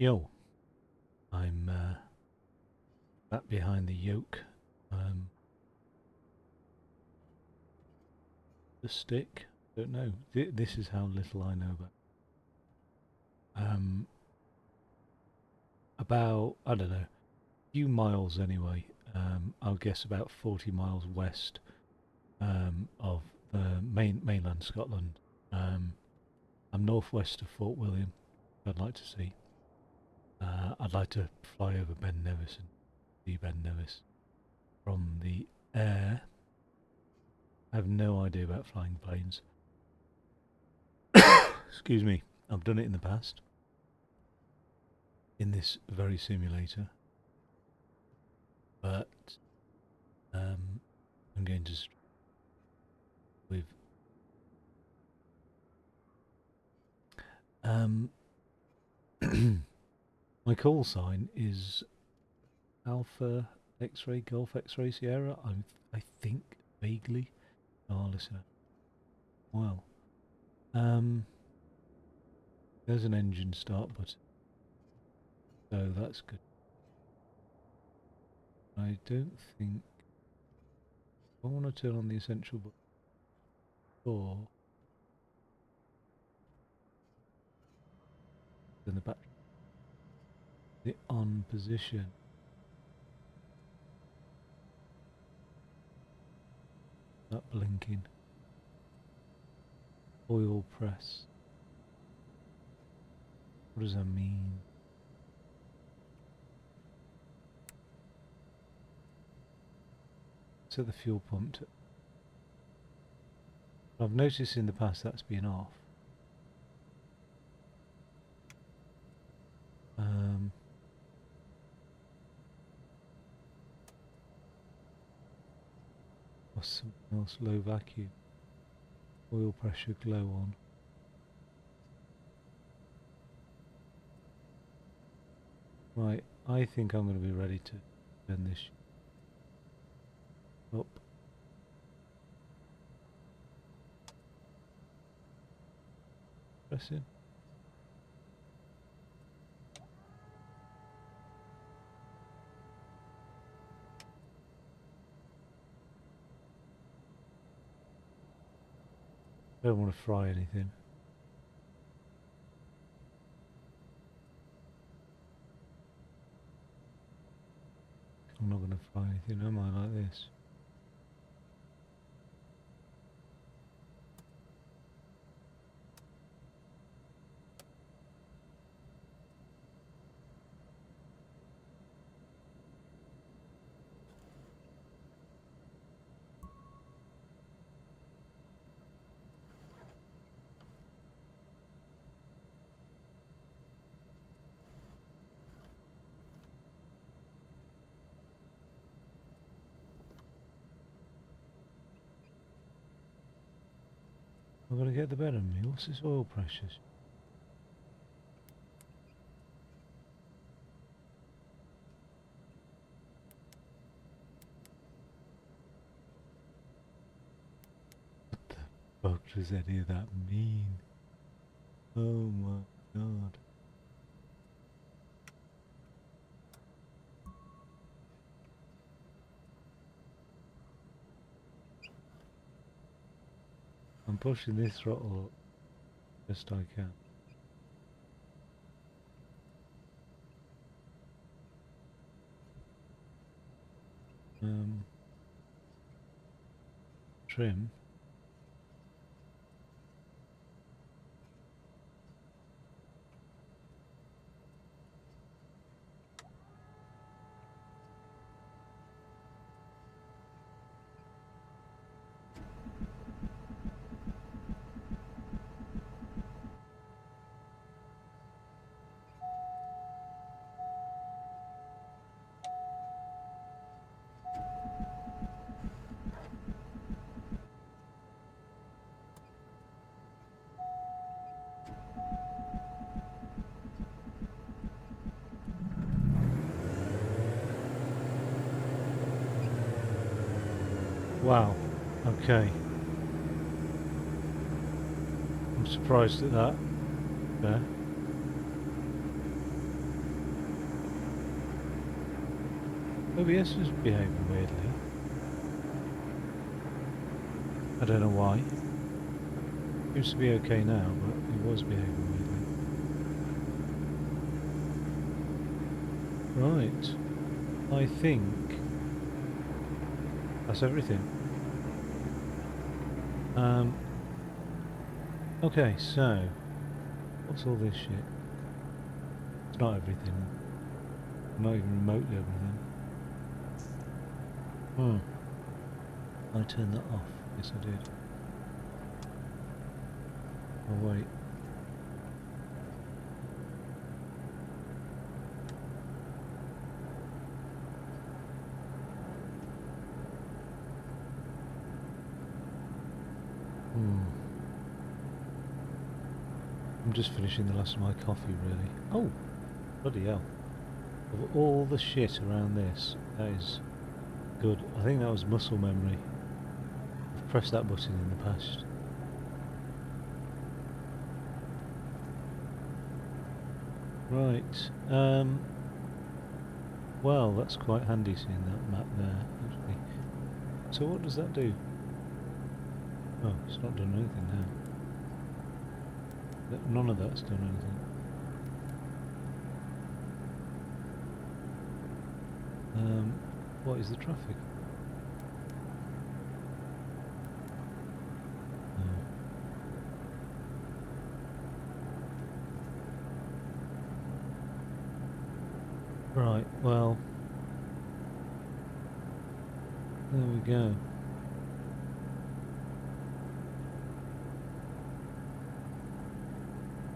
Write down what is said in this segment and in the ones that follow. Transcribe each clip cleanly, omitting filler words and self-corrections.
Yo, I'm back behind the yoke. Um, the stick. Don't know. This is how little I know about. Um, about I don't know, a few miles anyway. I'll guess about 40 miles west of the mainland Scotland. Um, I'm northwest of Fort William. I'd like to see. I'd like to fly over Ben Nevis and see Ben Nevis from the air. I have no idea about flying planes. Excuse me. I've done it in the past in this very simulator, but I'm going to with um, my call sign is Alpha X-ray Golf X-ray Sierra. I think vaguely. Oh, listen. Well, um, there's an engine start button, so that's good. I don't think I want to turn on the essential button or in the battery. The on position. That blinking. Oil press. What does that mean? Set the fuel pump to... I've noticed in the past that's been off. Or something else, low vacuum. Oil pressure glow on. Right, I think I'm going to be ready to turn this up. Press in. Don't want to fry anything. I'm not going to fry anything, am I, like this? I'm going to get the better of me. What's this oil pressure? What does any of that mean? Oh my god. I'm pushing this throttle best I can. Trim. Wow. Okay. I'm surprised at that. There. OBS is behaving weirdly. I don't know why. Seems to be okay now, but it was behaving weirdly. Right. I think that's everything. Okay, so what's all this shit? It's not everything. Not even remotely everything. I turned that off. Yes, I did. Oh wait. I'm just finishing the last of my coffee, really. Oh, bloody hell! Of all the shit around this, that is good. I think that was muscle memory. I've pressed that button in the past. Right. Well, that's quite handy seeing that map there, actually. So what does that do? Oh, it's not done anything now. None of that's done anything. What is the traffic? Right, well, there we go.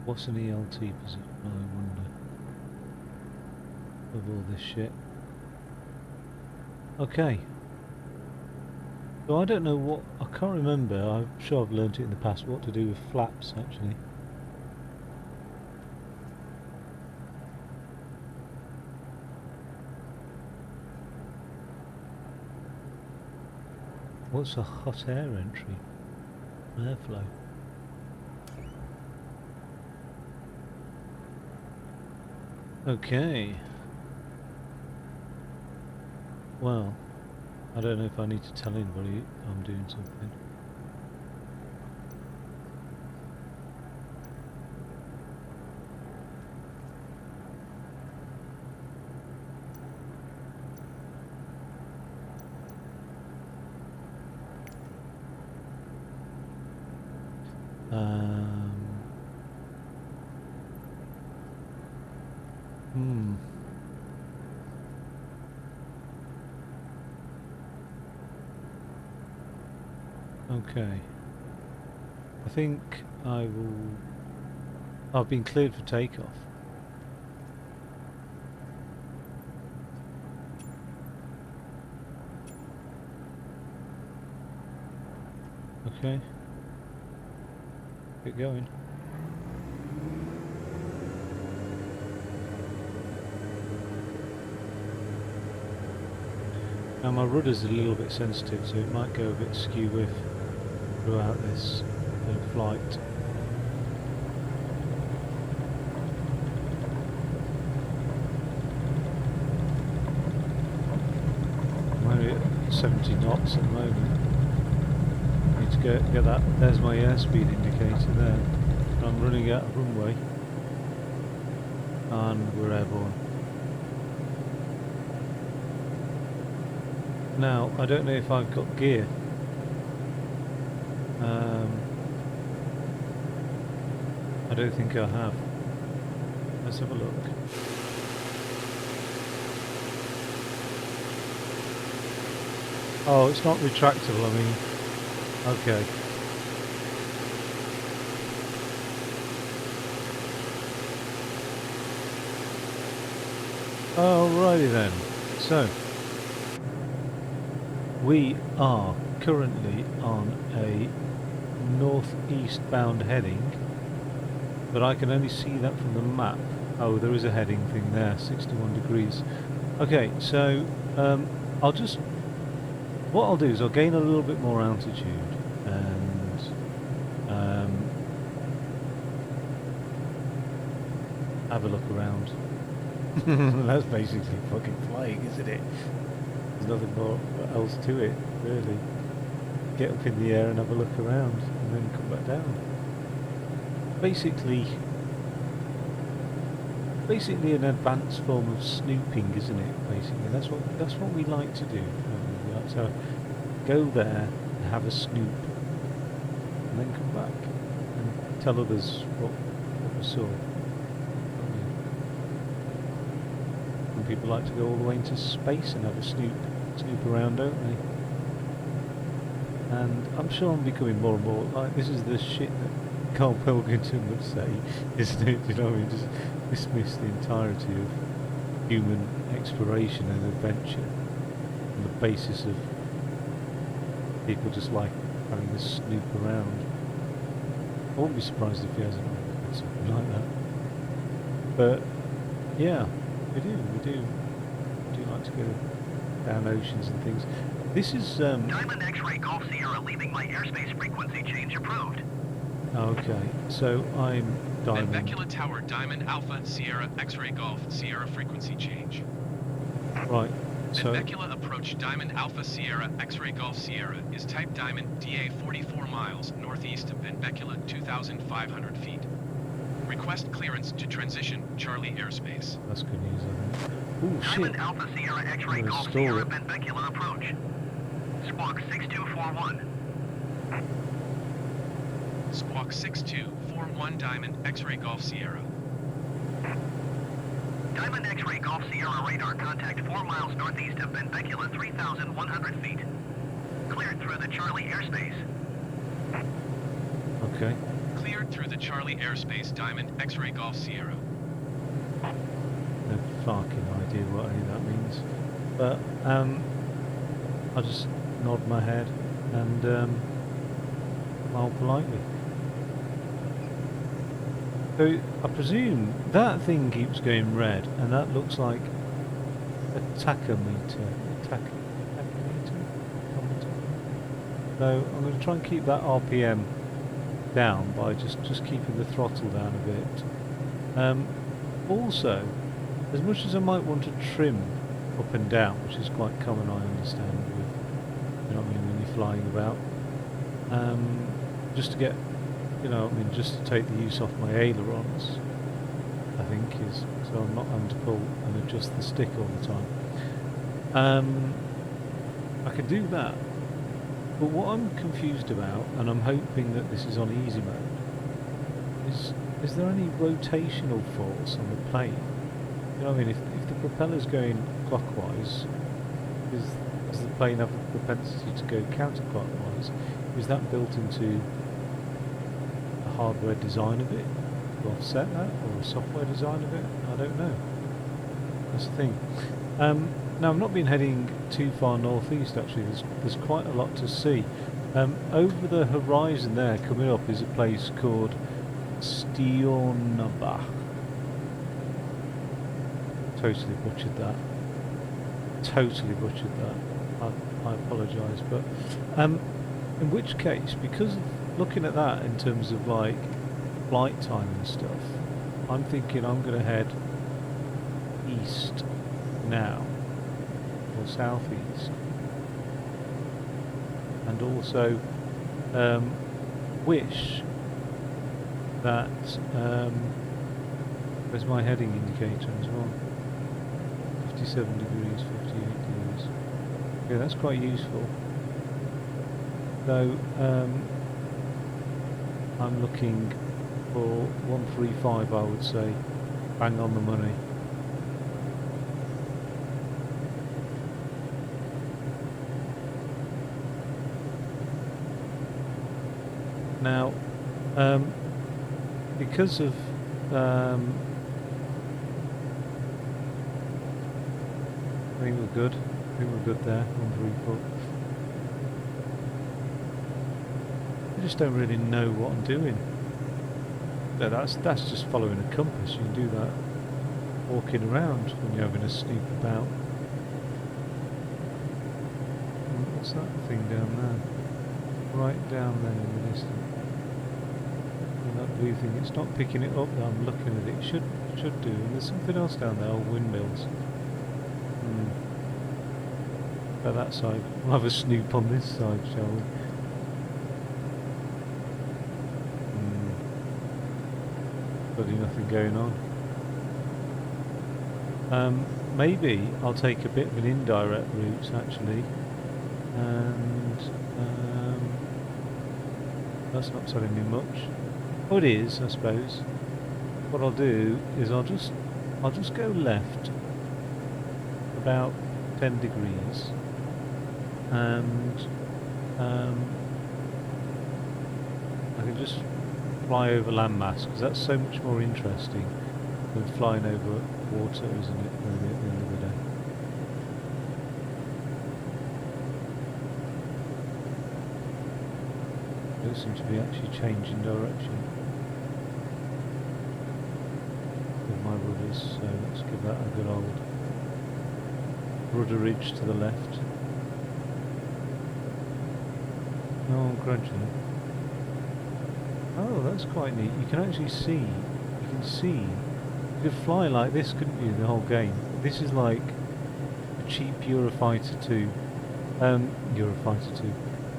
What's an ELT position, I wonder, of all this shit? Okay. So I don't know what, I can't remember, I'm sure I've learnt it in the past, what to do with flaps, actually. What's a hot air entry? Airflow. Okay. Well, I don't know if I need to tell anybody I'm doing something. Okay. I think I will... I've been cleared for takeoff. Okay. Get going. Now my rudder's a little bit sensitive, so it might go a bit skew-whiff throughout this flight. I'm only at 70 knots at the moment. Need to get that. There's my airspeed indicator there. I'm running out of runway, and we're airborne. Now I don't know if I've got gear. I don't think I have. Let's have a look. Oh, it's not retractable, I mean. Okay. Alrighty then. So, we are currently on a northeast bound heading, but I can only see that from the map. Oh, there is a heading thing there, 61 degrees. Okay, so what I'll do is I'll gain a little bit more altitude and have a look around. That's basically fucking flying, isn't it? There's nothing more else to it, really. Get up in the air and have a look around, and then come back down. Basically an advanced form of snooping, isn't it? Basically, that's what we like to do. We like to go there and have a snoop, and then come back and tell others what we saw. And people like to go all the way into space and have a snoop around, don't they? And I'm sure I'm becoming more and more like, this is the shit that Carl Pilkington would say, isn't it? You know, he just dismiss the entirety of human exploration and adventure on the basis of people just like having a snoop around. I wouldn't be surprised if he hasn't done something like that. But yeah, we do like to go down oceans and things. This is Diamond X-Ray Golf Sierra leaving my airspace frequency change approved. okay, so I'm Diamond. Benbecula Tower, Diamond Alpha Sierra X-Ray Golf Sierra frequency change. Right, so Benbecula approach Diamond Alpha Sierra X-Ray Golf Sierra is type Diamond DA 44 miles northeast of Benbecula 2,500 feet. Request clearance to transition Charlie airspace. that's good news, I think. Oh shit! Diamond Alpha Sierra X-Ray I'm gonna Golf stall Sierra it. Benbecula approach. Squawk 6241. Squawk 6241 Diamond X-Ray Golf Sierra. Diamond X-Ray Golf Sierra radar contact 4 miles northeast of Benbecula 3,100 feet. Cleared through the Charlie airspace. Okay. Cleared through the Charlie airspace Diamond X-Ray Golf Sierra. No fucking idea what any of that means. But I'll just nod my head and smile politely. So I presume that thing keeps going red, and that looks like a tachometer. Tachometer? So I'm going to try and keep that RPM down by just keeping the throttle down a bit. Also, as much as I might want to trim up and down, which is quite common, I understand, with, you know what I mean, when you're flying about, just to get, you know, I mean, just to take the use off my ailerons, I think, is so I'm not having to pull and adjust the stick all the time. I can do that, but what I'm confused about, and I'm hoping that this is on easy mode, is there any rotational force on the plane? You know what I mean? If the propeller's going clockwise, does the plane have the propensity to go counterclockwise? Is that built into the hardware design of it to offset that, or a software design of it? I don't know. That's the thing. Now I've not been heading too far northeast actually. There's quite a lot to see. Over the horizon there, coming up, is a place called Stionabach. Totally butchered that. I apologise, but in which case, because of looking at that in terms of like flight time and stuff, I'm thinking I'm going to head east now, or southeast, and also wish that where's my heading indicator as well? 57 degrees, 58 degrees. Yeah, that's quite useful. So I'm looking for 135, I would say, bang on the money. Now, because of I think we're good. I think we're good there. 134. I just don't really know what I'm doing. No, that's just following a compass. You can do that walking around when you're having a snoop about. What's that thing down there? Right down there in the distance. And that blue thing, it's not picking it up. I'm looking at it. It should do. And there's something else down there. Old windmills. about that side. We'll have a snoop on this side, shall we? Bloody nothing going on. Maybe I'll take a bit of an indirect route actually, and that's not telling me much. Oh, it is, I suppose. What I'll do is I'll just go left about 10 degrees, and I can just fly over landmass, because that's so much more interesting than flying over water, isn't it, really, at the end of the day? Don't seem to be actually changing direction with my rudders, so let's give that a good old rudderage to the left. Oh, gradually. Oh, that's quite neat. You can actually see. You can see. You could fly like this, couldn't you, the whole game? This is like a cheap Eurofighter 2. Eurofighter 2.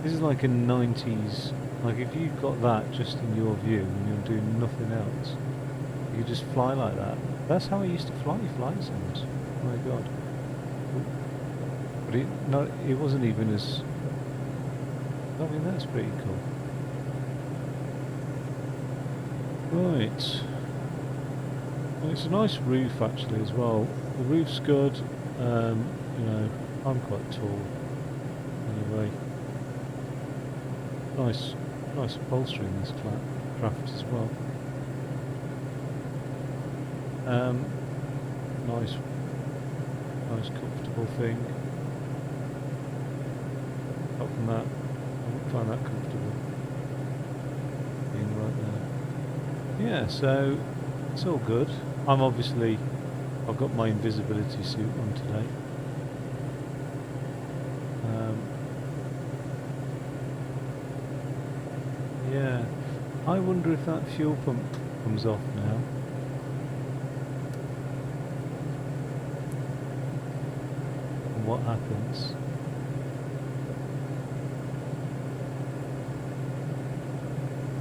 This is like a 90s. Like if you got that just in your view and you're doing nothing else, you could just fly like that. That's how I used to fly flight sims. Oh my god. But it wasn't even as. I mean, that's pretty cool. Right. Well, it's a nice roof actually as well. The roof's good. You know, I'm quite tall. Anyway, nice upholstery in this craft as well. Nice comfortable thing. Apart from that, I wouldn't find that comfortable being right there. Yeah, so it's all good. I've got my invisibility suit on today. Yeah, I wonder if that fuel pump comes off now. And what happens?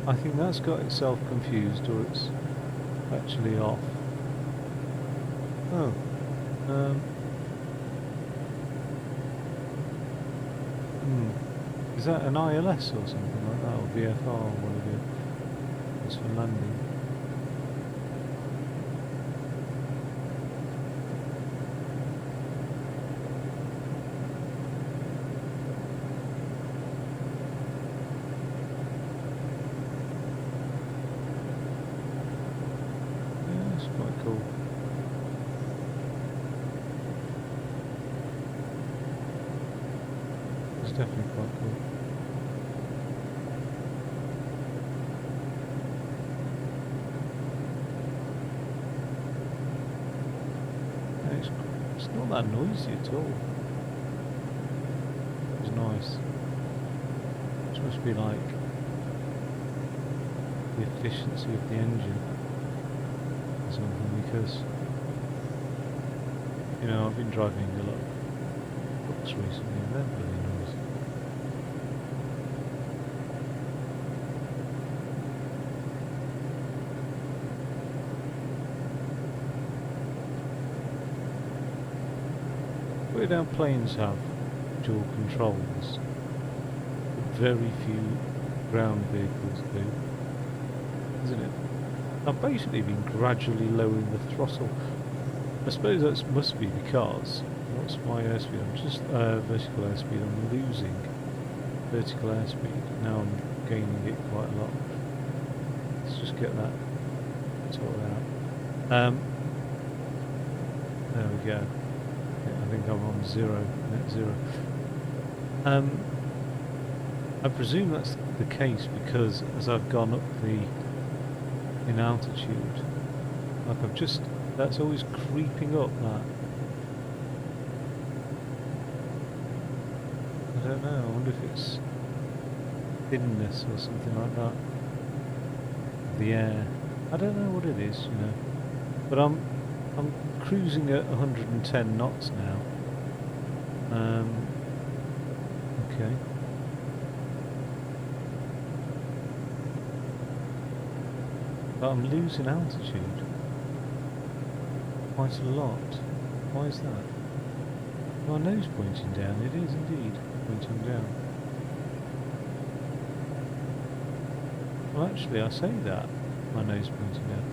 I think that's got itself confused, or it's actually off. Oh. Is that an ILS or something like that, or VFR or whatever it's for landing? Yeah, it's quite cool. It's definitely quite cool. It's not that noisy at all. It's nice. It must be like the efficiency of the engine or something, because you know, I've been driving a lot of trucks recently and they're bloody noisy. Way down planes have dual controls, but very few ground vehicles do, isn't it? I've basically been gradually lowering the throttle. I suppose that must be because, what's my airspeed? I'm just, vertical airspeed, I'm losing vertical airspeed. Now I'm gaining it quite a lot. Let's just get that sorted out. There we go. I think I'm on net zero. I presume that's the case because as I've gone up in altitude, like that's always creeping up that. I don't know, I wonder if it's thinness or something like that. The air. I don't know what it is, you know. But I'm cruising at 110 knots now. Okay. But I'm losing altitude. Quite a lot. Why is that? My nose pointing down. It is indeed pointing down. Well, actually, I say that. My nose pointing down.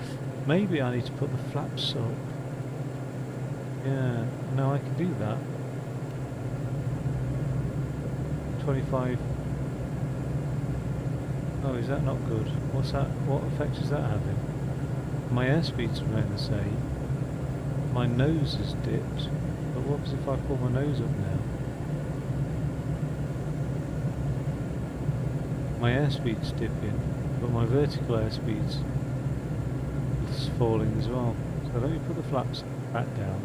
Maybe I need to put the flaps up. Yeah, no, I can do that. 25. Oh, is that not good? What's that? What effect is that having? My airspeed's remain the same. My nose has dipped. But what if I pull my nose up now? My airspeed's dipping, but my vertical airspeed's falling as well. So let me put the flaps back down.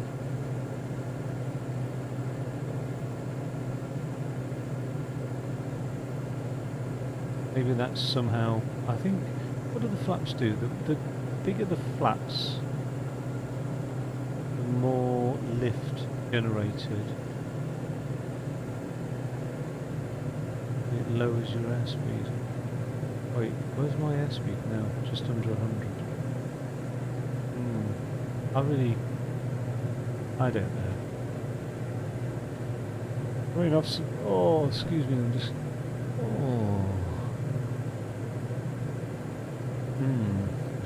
Maybe that's somehow, I think, what do the flaps do? The bigger the flaps, the more lift generated. It lowers your airspeed. Wait, where's my airspeed now? Just under 100. I don't know. Right off. Oh, excuse me, I'm just. Oh. I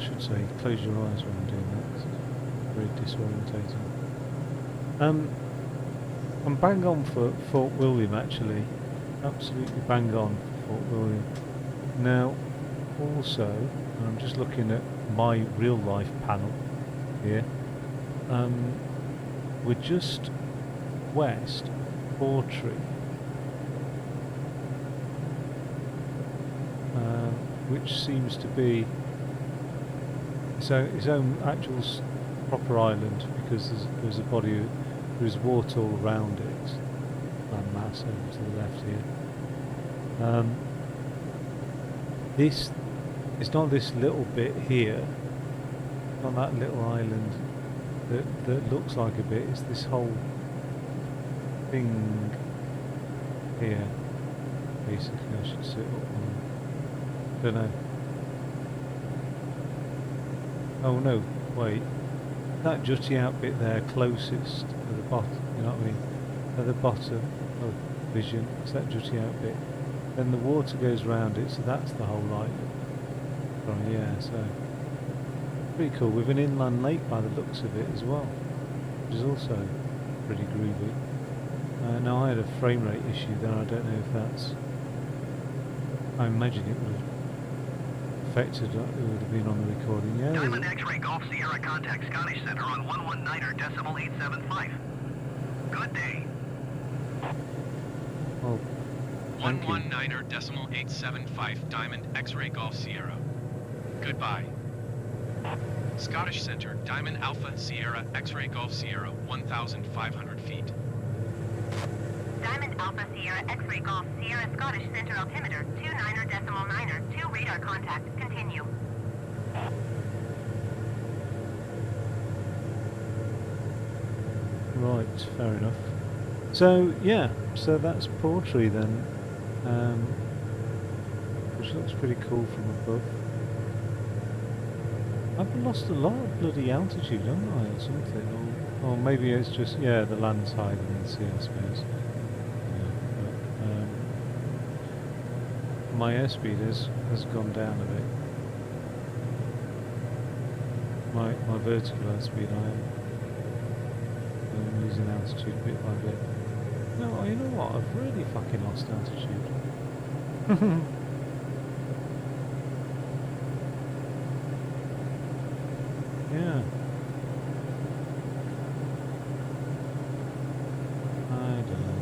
should say, close your eyes when I'm doing that. It's very disorientating. I'm bang on for Fort William actually. Absolutely bang on for Fort William. Now, also, I'm just looking at my real life panel here. We're just west Portree, which seems to be its own actual proper island, because there's a body of, there's water all around it. Land mass over to the left here. This, it's not this little bit here, not that little island that looks like a bit, it's this whole thing here, basically. I should sit up on, don't know. Oh no, wait, that jutty out bit there closest at the bottom, you know what I mean, at the bottom of vision, it's that jutty out bit. Then the water goes round it, so that's the whole island. Oh yeah, so pretty cool, with an inland lake by the looks of it as well, which is also pretty groovy. Now I had a frame rate issue there, I don't know if that's, I imagine it would have affected, it would have been on the recording, yeah. Diamond X-Ray Golf Sierra contact Scottish Center on 119.875. Good day. Well, thank you. 119.875 Diamond X-Ray Golf Sierra. Goodbye. Scottish Center, Diamond Alpha Sierra X-Ray Golf Sierra, 1,500 feet. Diamond Alpha Sierra X-Ray Golf Sierra Scottish Center altimeter 29.9er 2 radar contact. Continue. Right, fair enough. So yeah, so that's Portree then, which looks pretty cool from above. I've lost a lot of bloody altitude, haven't I, or something? Or maybe it's just, yeah, the land's higher than the sea, I suppose. Yeah, but, my airspeed has gone down a bit. My vertical airspeed, I'm losing altitude bit by bit. No, you know what? I've really fucking lost altitude. Yeah. I don't know.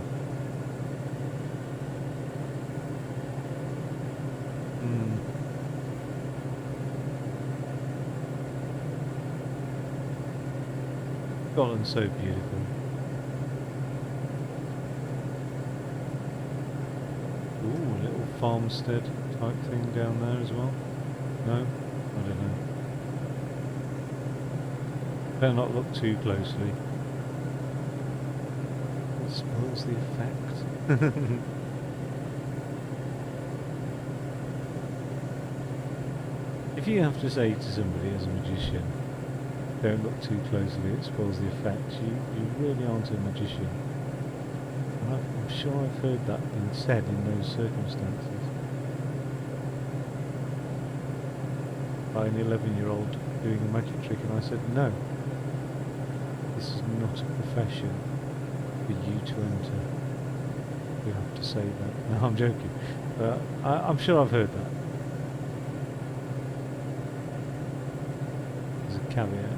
Scotland's so beautiful. Ooh, a little farmstead type thing down there as well. No? I don't know. Better not look too closely. It spoils the effect. if you have to say to somebody as a magician, don't look too closely, it spoils the effect, you really aren't a magician. And I'm sure I've heard that being said in those circumstances. By an 11-year-old doing a magic trick, and I said, no, this is not a profession for you to enter. You have to say that. No, I'm joking. But I'm sure I've heard that. There's a caveat.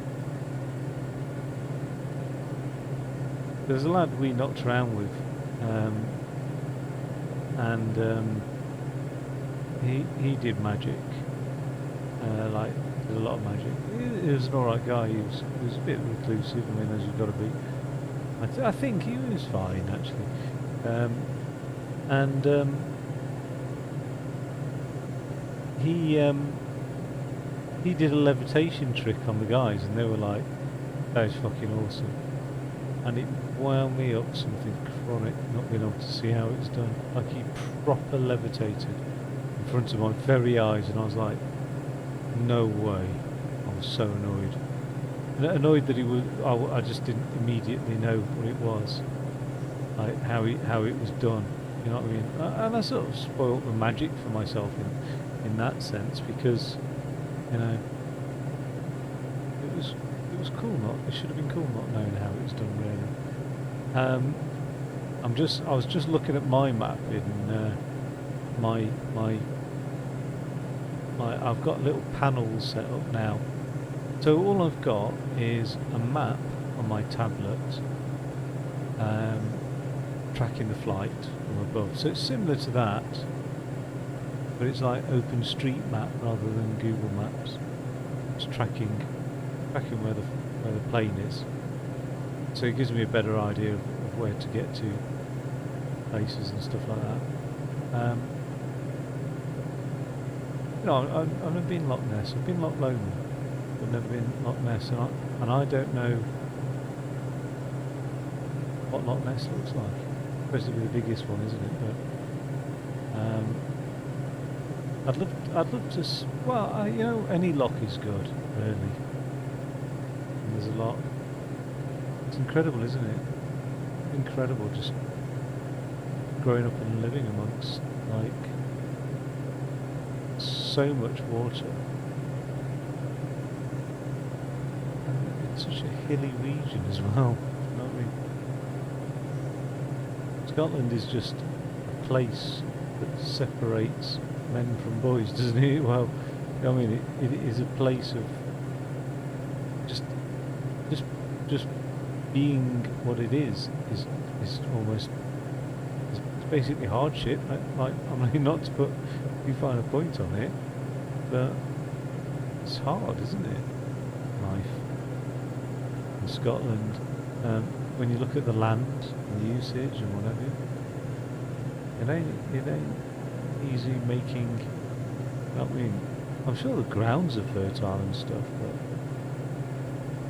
There's a lad we knocked around with, and he did magic, like did a lot of magic. He was an alright guy. He was a bit reclusive. I mean, as you've got to be. I think he was fine actually, and he did a levitation trick on the guys, and they were like, "That is fucking awesome." And it wound me up something chronic, not being able to see how it was done. Like he proper levitated in front of my very eyes, and I was like, no way. I was so annoyed. And annoyed that he was, I just didn't immediately know what it was. Like how it was done. You know what I mean? And I sort of spoilt the magic for myself in that sense, because, you know, it was cool not. It should have been cool not knowing how it was done really. I was just looking at my map in my I've got little panels set up now. So all I've got is a map on my tablet, tracking the flight from above. So it's similar to that, but it's like OpenStreetMap rather than Google Maps. It's tracking where the plane is. So it gives me a better idea of where to get to places and stuff like that. You know, I've never been Loch Ness. I've been Loch Lomond, but never been Loch Ness, and I don't know what Loch Ness looks like. Supposed to be the biggest one, isn't it? But I'd love to. Well, you know, any loch is good, really. And there's a lot. It's incredible, isn't it? Incredible, just growing up and living amongst like so much water. And it's such a hilly region as well. You know what I mean? Scotland is just a place that separates men from boys, doesn't it? Well, I mean, it is a place of just being what it is almost, it's basically hardship. Like, I mean, not to put too fine a point on it, but it's hard, isn't it? Life in Scotland, when you look at the land and the usage and whatever, it ain't easy making. I mean, I'm sure the grounds are fertile and stuff, but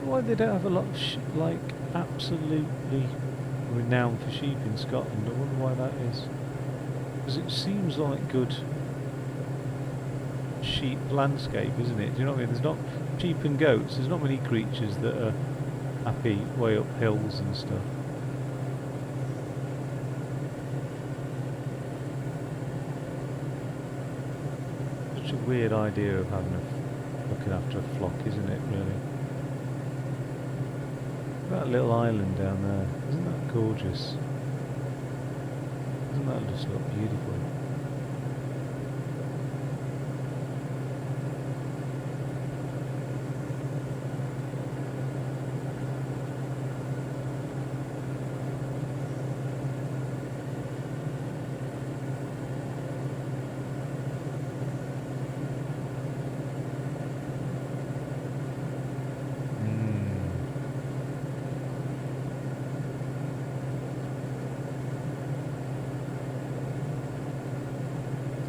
why they don't have a lot of like absolutely renowned for sheep in Scotland? I wonder why that is. Because it seems like good sheep landscape, isn't it? Do you know what I mean? There's not sheep and goats. There's not many creatures that are happy way up hills and stuff. Such a weird idea of having looking after a flock, isn't it? Really. That little island down there, isn't that gorgeous? Doesn't that just look beautiful?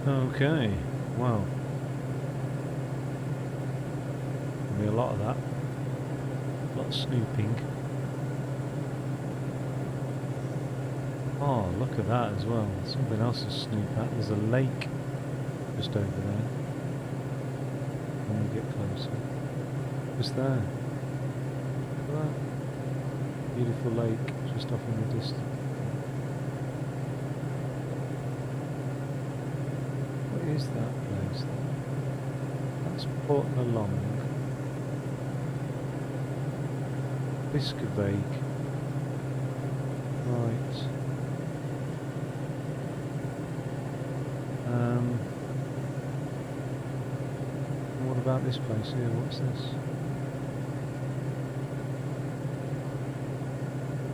Okay, well, there'll be a lot of that, a lot of snooping. Oh, look at that as well, something else to snoop at. There's a lake just over there. when we get closer. Just there. Look at that. Beautiful lake just off in the distance. What is that place there? That's Porton along. Biscavake. Right. What about this place here? What's this?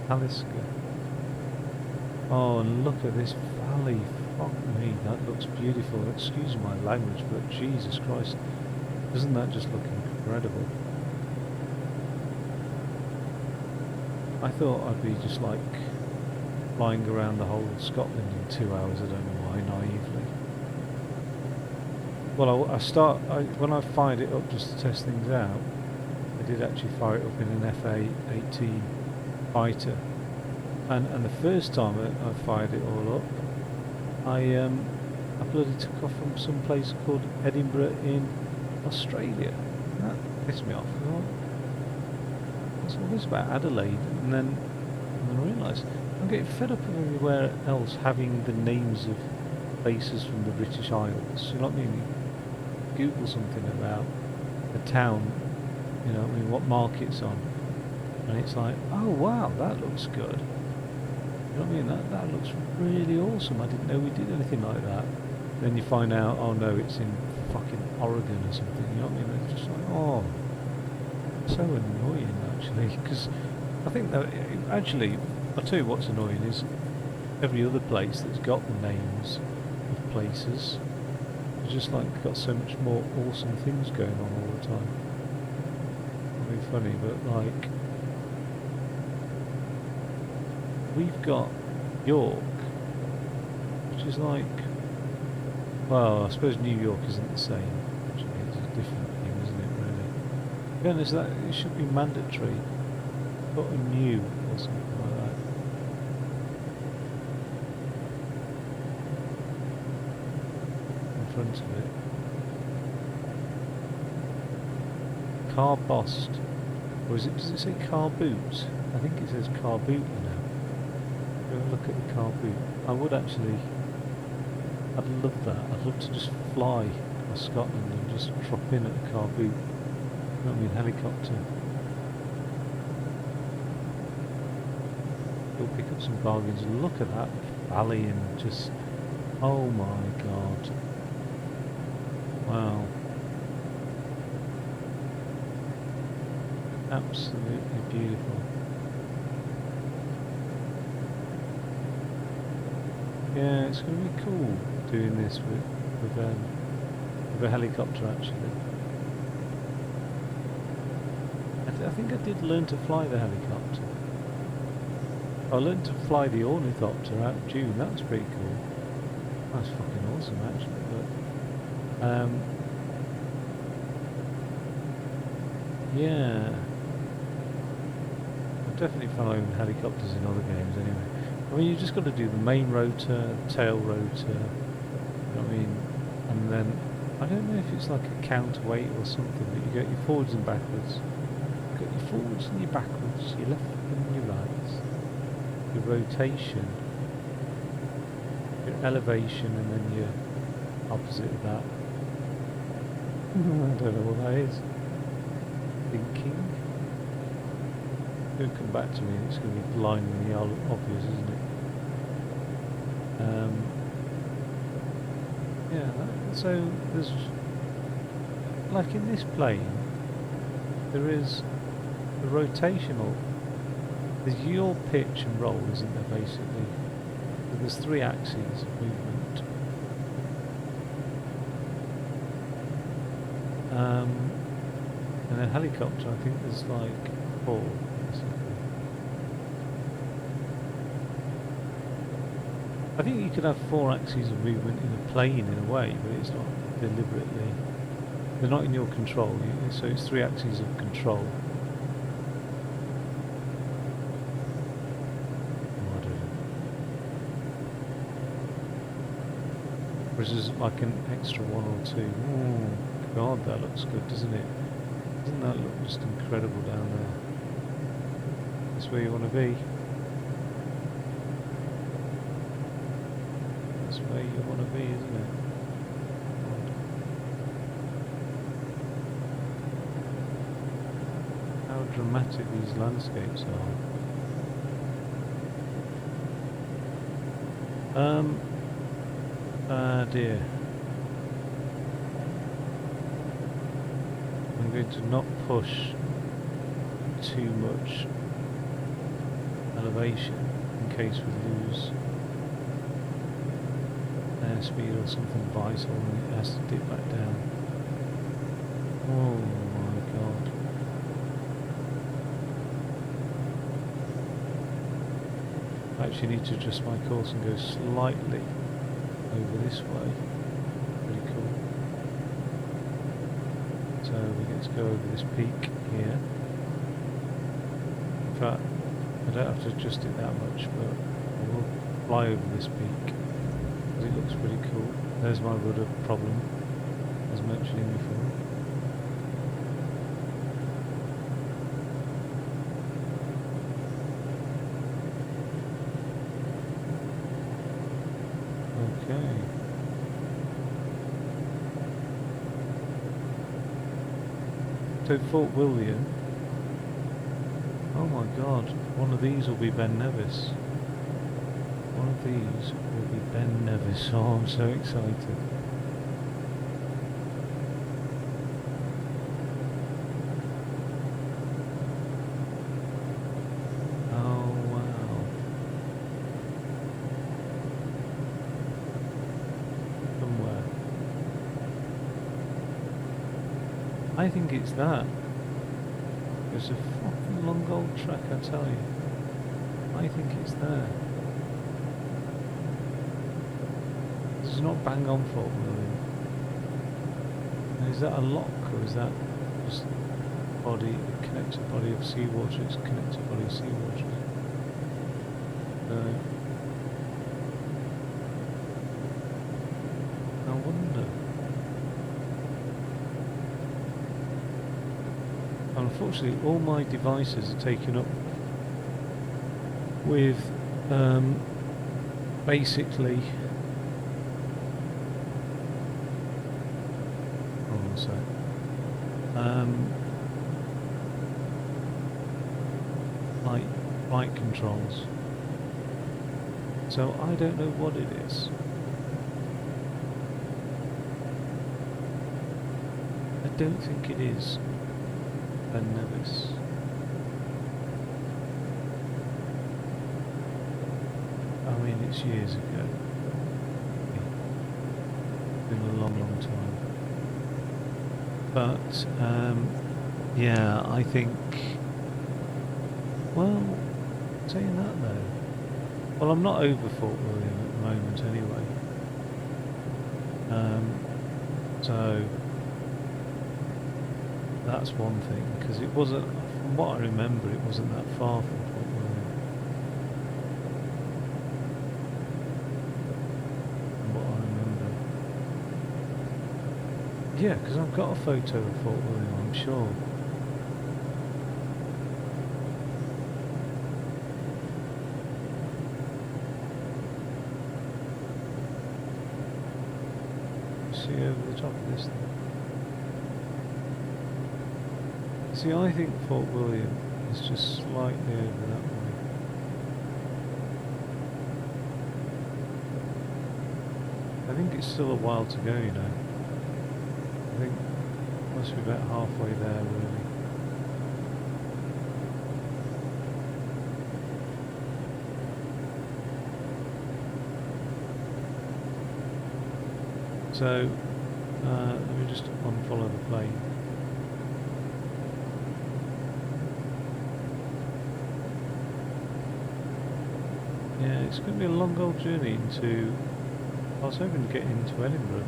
Talisker. Oh, and look at this valley. Fuck me, that looks beautiful. Excuse my language, but Jesus Christ, doesn't that just look incredible? I thought I'd be just like flying around the whole of Scotland in 2 hours. I don't know why, naively. Well, when I fired it up just to test things out, I did actually fire it up in an FA-18 fighter, and the first time I fired it all up, I bloody took off from some place called Edinburgh in Australia. That pissed me off. It's all this about Adelaide, and then I realised I'm getting fed up of everywhere else having the names of places from the British Isles. You know what I mean? You Google something about a town, you know, I mean, what market's on, and it's like, oh wow, that looks good. You know what I mean? That looks really awesome. I didn't know we did anything like that. Then you find out, oh no, it's in fucking Oregon or something. You know what I mean? It's just like, oh, so annoying actually. Because I think that actually, I'll tell you what's annoying is every other place that's got the names of places. Just like got so much more awesome things going on all the time. It'll be funny, but like we've got York, which is like, well, I suppose New York isn't the same. Actually, it's a different thing, isn't it? Really. Again, is that it should be mandatory. Put a new or something like that. Front of it. Car bossed. Or is it, does it say car boot? I think it says car boot now. Go and look at the car boot. I would actually, I'd love that. I'd love to just fly across Scotland and just drop in at the car boot. You know what I mean? Helicopter. Go pick up some bargains. Look at that valley and just, oh my god. Wow. Absolutely beautiful. Yeah, it's going to be cool doing this with a helicopter actually. I think I did learn to fly the helicopter. I learned to fly the ornithopter out of June. That was pretty cool. That's fucking awesome actually. But yeah, I've definitely flown helicopters in other games anyway. I mean, you just got to do the main rotor, tail rotor, you know what I mean? And then, I don't know if it's like a counterweight or something, but you get your forwards and backwards. You've got your forwards and your backwards, your left and your right, your rotation, your elevation, and then your opposite of that. I don't know what that is. Thinking. It's going to come back to me and it's going to be blindingly obvious, isn't it? Yeah, so there's, like in this plane, there is the rotational, there's your pitch and roll, isn't there, basically? There's 3 axes of movement. And then helicopter, I think there's like 4, basically. I think you could have 4 axes of movement in a plane in a way, but it's not deliberately. They're not in your control, so it's 3 axes of control. Oh, I don't know. Or is this like an extra 1 or 2? Ooh. God, that looks good, doesn't it? Doesn't that look just incredible down there? That's where you want to be. That's where you want to be, isn't it? God. How dramatic these landscapes are. Dear. I'm going to not push too much elevation in case we lose airspeed or something vital and it has to dip back down. Oh my god. I actually need to adjust my course and go slightly over this way. Pretty cool. So we get to go over this peak here. In fact, I don't have to adjust it that much, but I will fly over this peak because it looks pretty cool. There's my rudder problem, as mentioned before. Okay. So Fort William. Oh my god, one of these will be Ben Nevis. One of these will be Ben Nevis. Oh, I'm so excited. Oh wow. Somewhere. I think it's that. It's a fucking long old track, I tell you. I think it's there. This is not bang on Fort William. Is that a lock or is that just body, a connected body of seawater? It's a connected body of seawater. I wonder. Unfortunately, all my devices are taken up with basically. Hold on a sec. Like flight controls. So I don't know what it is. I don't think it is Ben Nevis. I mean, it's years ago. It's been a long, long time. But, yeah, I think... Well, saying that though... Well, I'm not over Fort William at the moment anyway. So... That's one thing, because it wasn't, from what I remember, it wasn't that far from Fort William. From what I remember. Yeah, because I've got a photo of Fort William, I'm sure. See over the top of this thing. See, I think Fort William is just slightly over that way. I think it's still a while to go, you know. I think it must be about halfway there, really. So, let me just unfollow the plane. Yeah, it's going to be a long old journey into... I was hoping to get into Edinburgh.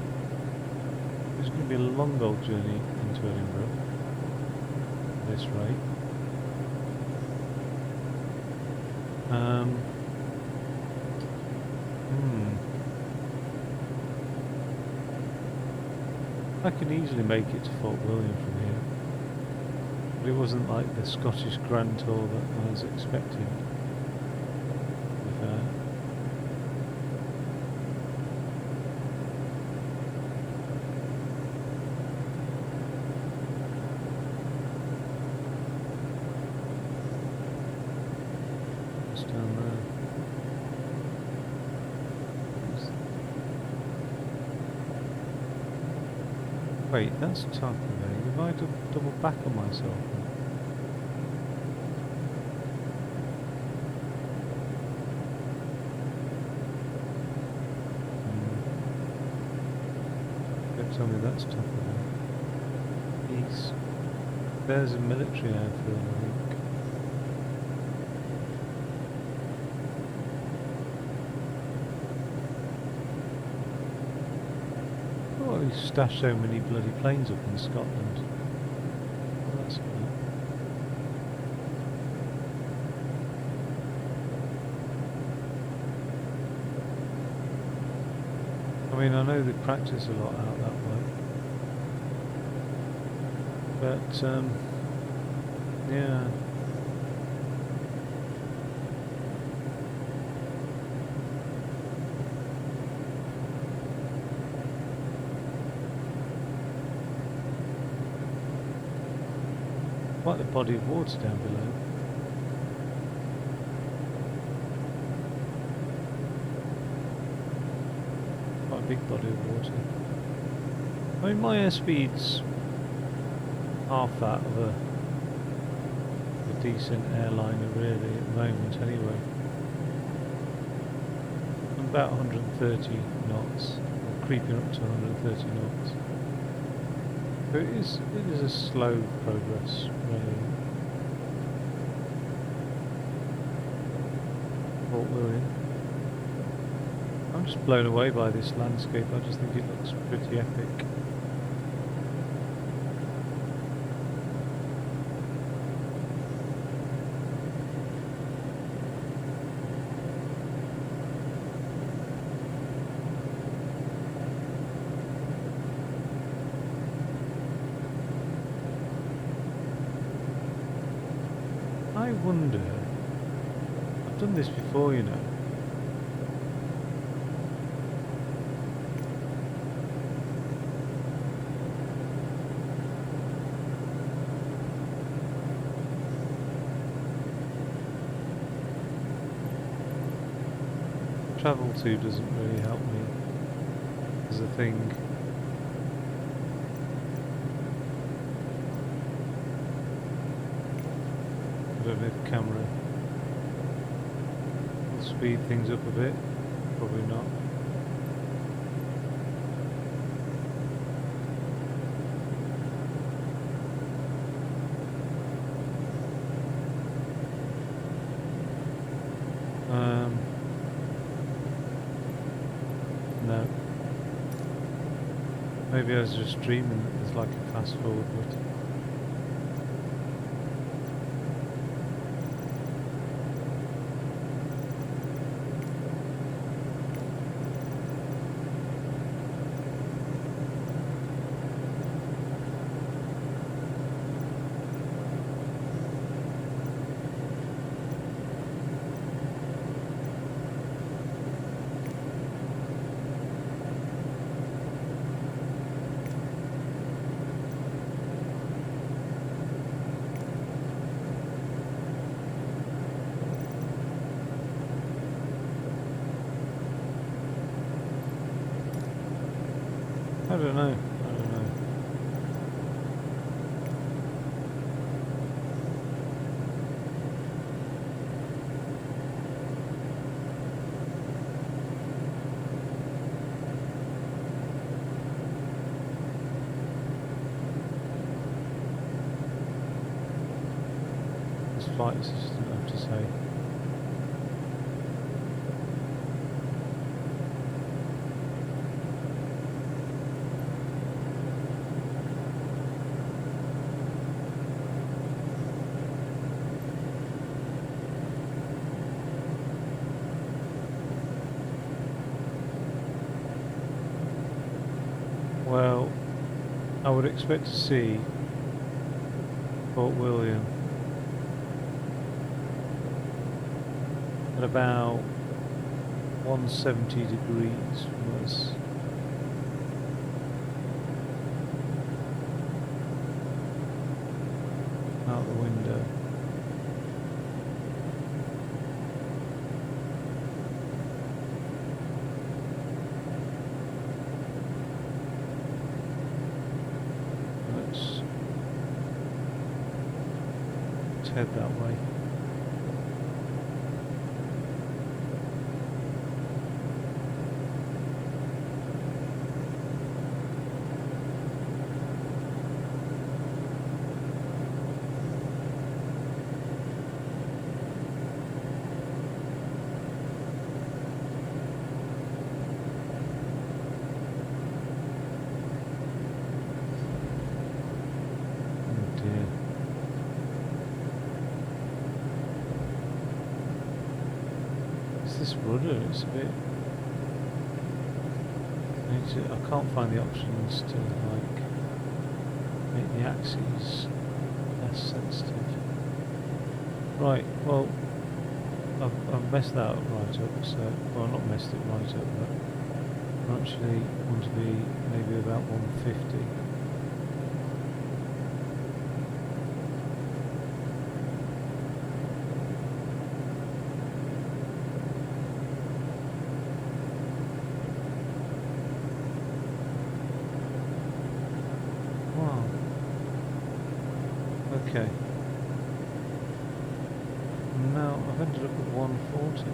It's going to be a long old journey into Edinburgh. At this rate. I can easily make it to Fort William from here. But it wasn't like the Scottish Grand Tour that I was expecting. Just down there. Wait, that's Tucker there. Have I double back on myself? Don't tell me that's Tucker there. East. There's a military airfield, I think. Oh, he stashed so many bloody planes up in Scotland. Well, that's good. I mean, I know they practice a lot out that way. But, yeah. Quite a body of water down below. Quite a big body of water. I mean, my airspeed's half that of a decent airliner really at the moment anyway. I'm about 130 knots, or creeping up to 130 knots. So it is a slow progress really. Fort William. I'm just blown away by this landscape, I just think it looks pretty epic. I wonder, I've done this before, you know. Travel to doesn't really help me as a thing. I don't know if camera will speed things up a bit, probably not. No. Maybe I was just dreaming that there's like a fast forward button. I don't know. This flight assistant, I have to say. Well, I would expect to see Fort William at about 170 degrees from us. Out the window. Let's head that way. This rudder is a bit. I can't find the options to like make the axes less sensitive. Right, well, I've messed that up right up. So, well, not messed it right up, but I actually want to be maybe about 150. Okay. Now I've ended up at 140.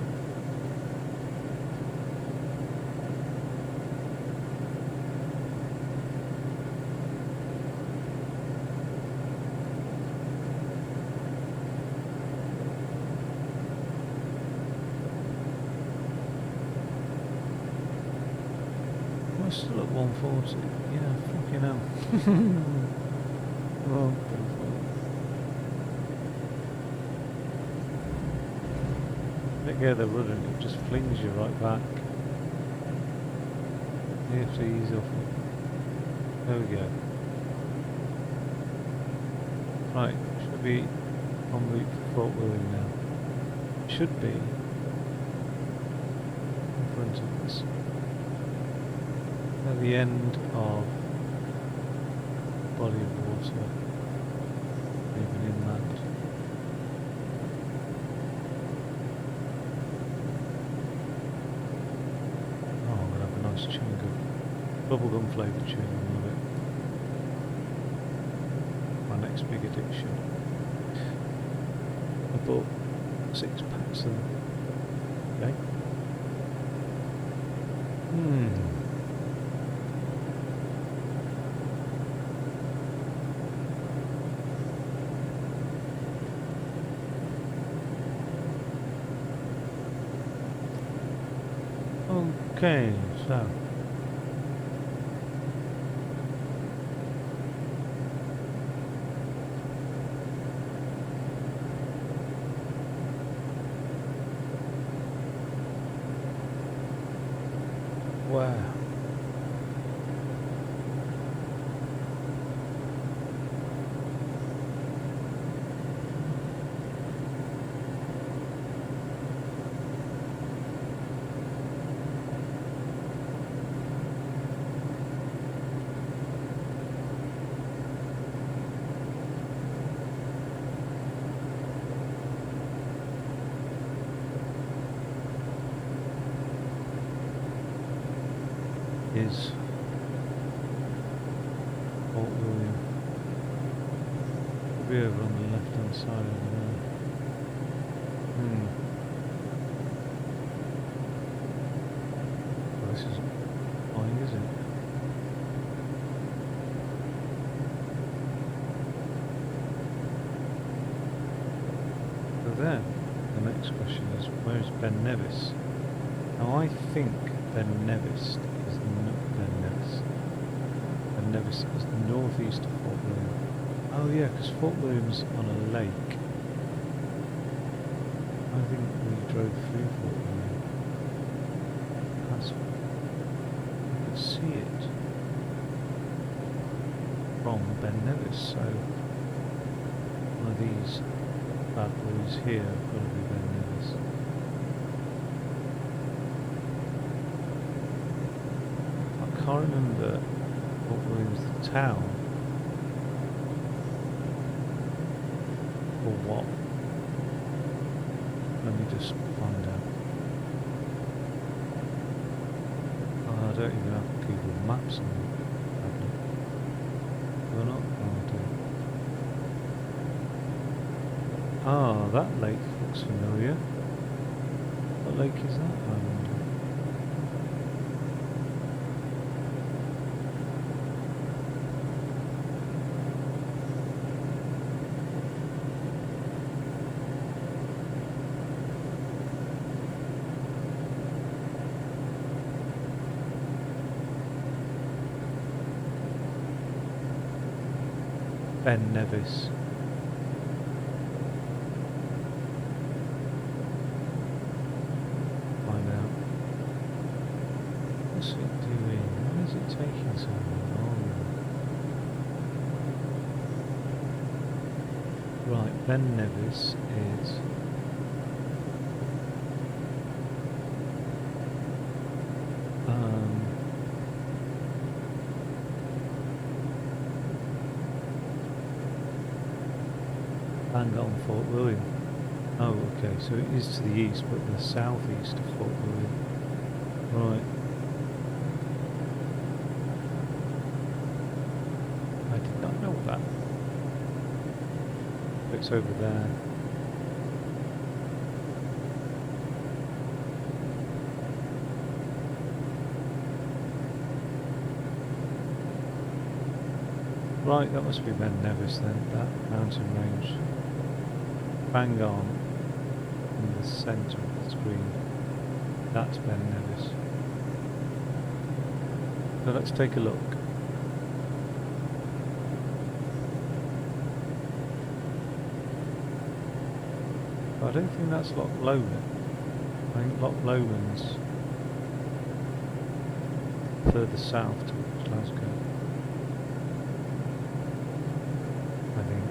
Am I still at 140? Yeah, fucking hell. Well, let go of the rudder and it just flings you right back. You have to ease off it. There we go. Right, should be en route for Fort William now. Should be in front of us. At the end of body of water, moving inland. Oh, I'm going to have a nice chewing gum, bubblegum flavoured chewing gum, love it. My next big addiction. I bought 6 packs of them. Okay. Okay, so wow. Is Fort William. It'll be over on the left hand side over there. Well, this isn't fine, is it? So there, the next question is, where's Ben Nevis? Now I think Ben Nevis is Ben Nevis is northeast of Fort William. Oh yeah, because Fort William's on a lake. I think we drove through Fort William. That's, I could see it. from Ben Nevis, so one of these bad boys here have got to be Ben Nevis. I can't remember what was the town or what. Let me just find out. I don't even have Google Maps on the tablet. Or not? Oh, I do. Ah, that lake looks familiar. What lake is that? I wonder. Ben Nevis. Find out. What's it doing? Why is it taking so long? Right, Ben Nevis is bang on Fort William. Oh, okay, so it is to the east, but the southeast of Fort William. Right. I did not know that. It's over there. Right, that must be Ben Nevis then, that mountain range. Bang on in the centre of the screen. That's Ben Nevis. So let's take a look. I don't think that's Loch Lomond. I think Loch Lomond's further south towards Glasgow. I think.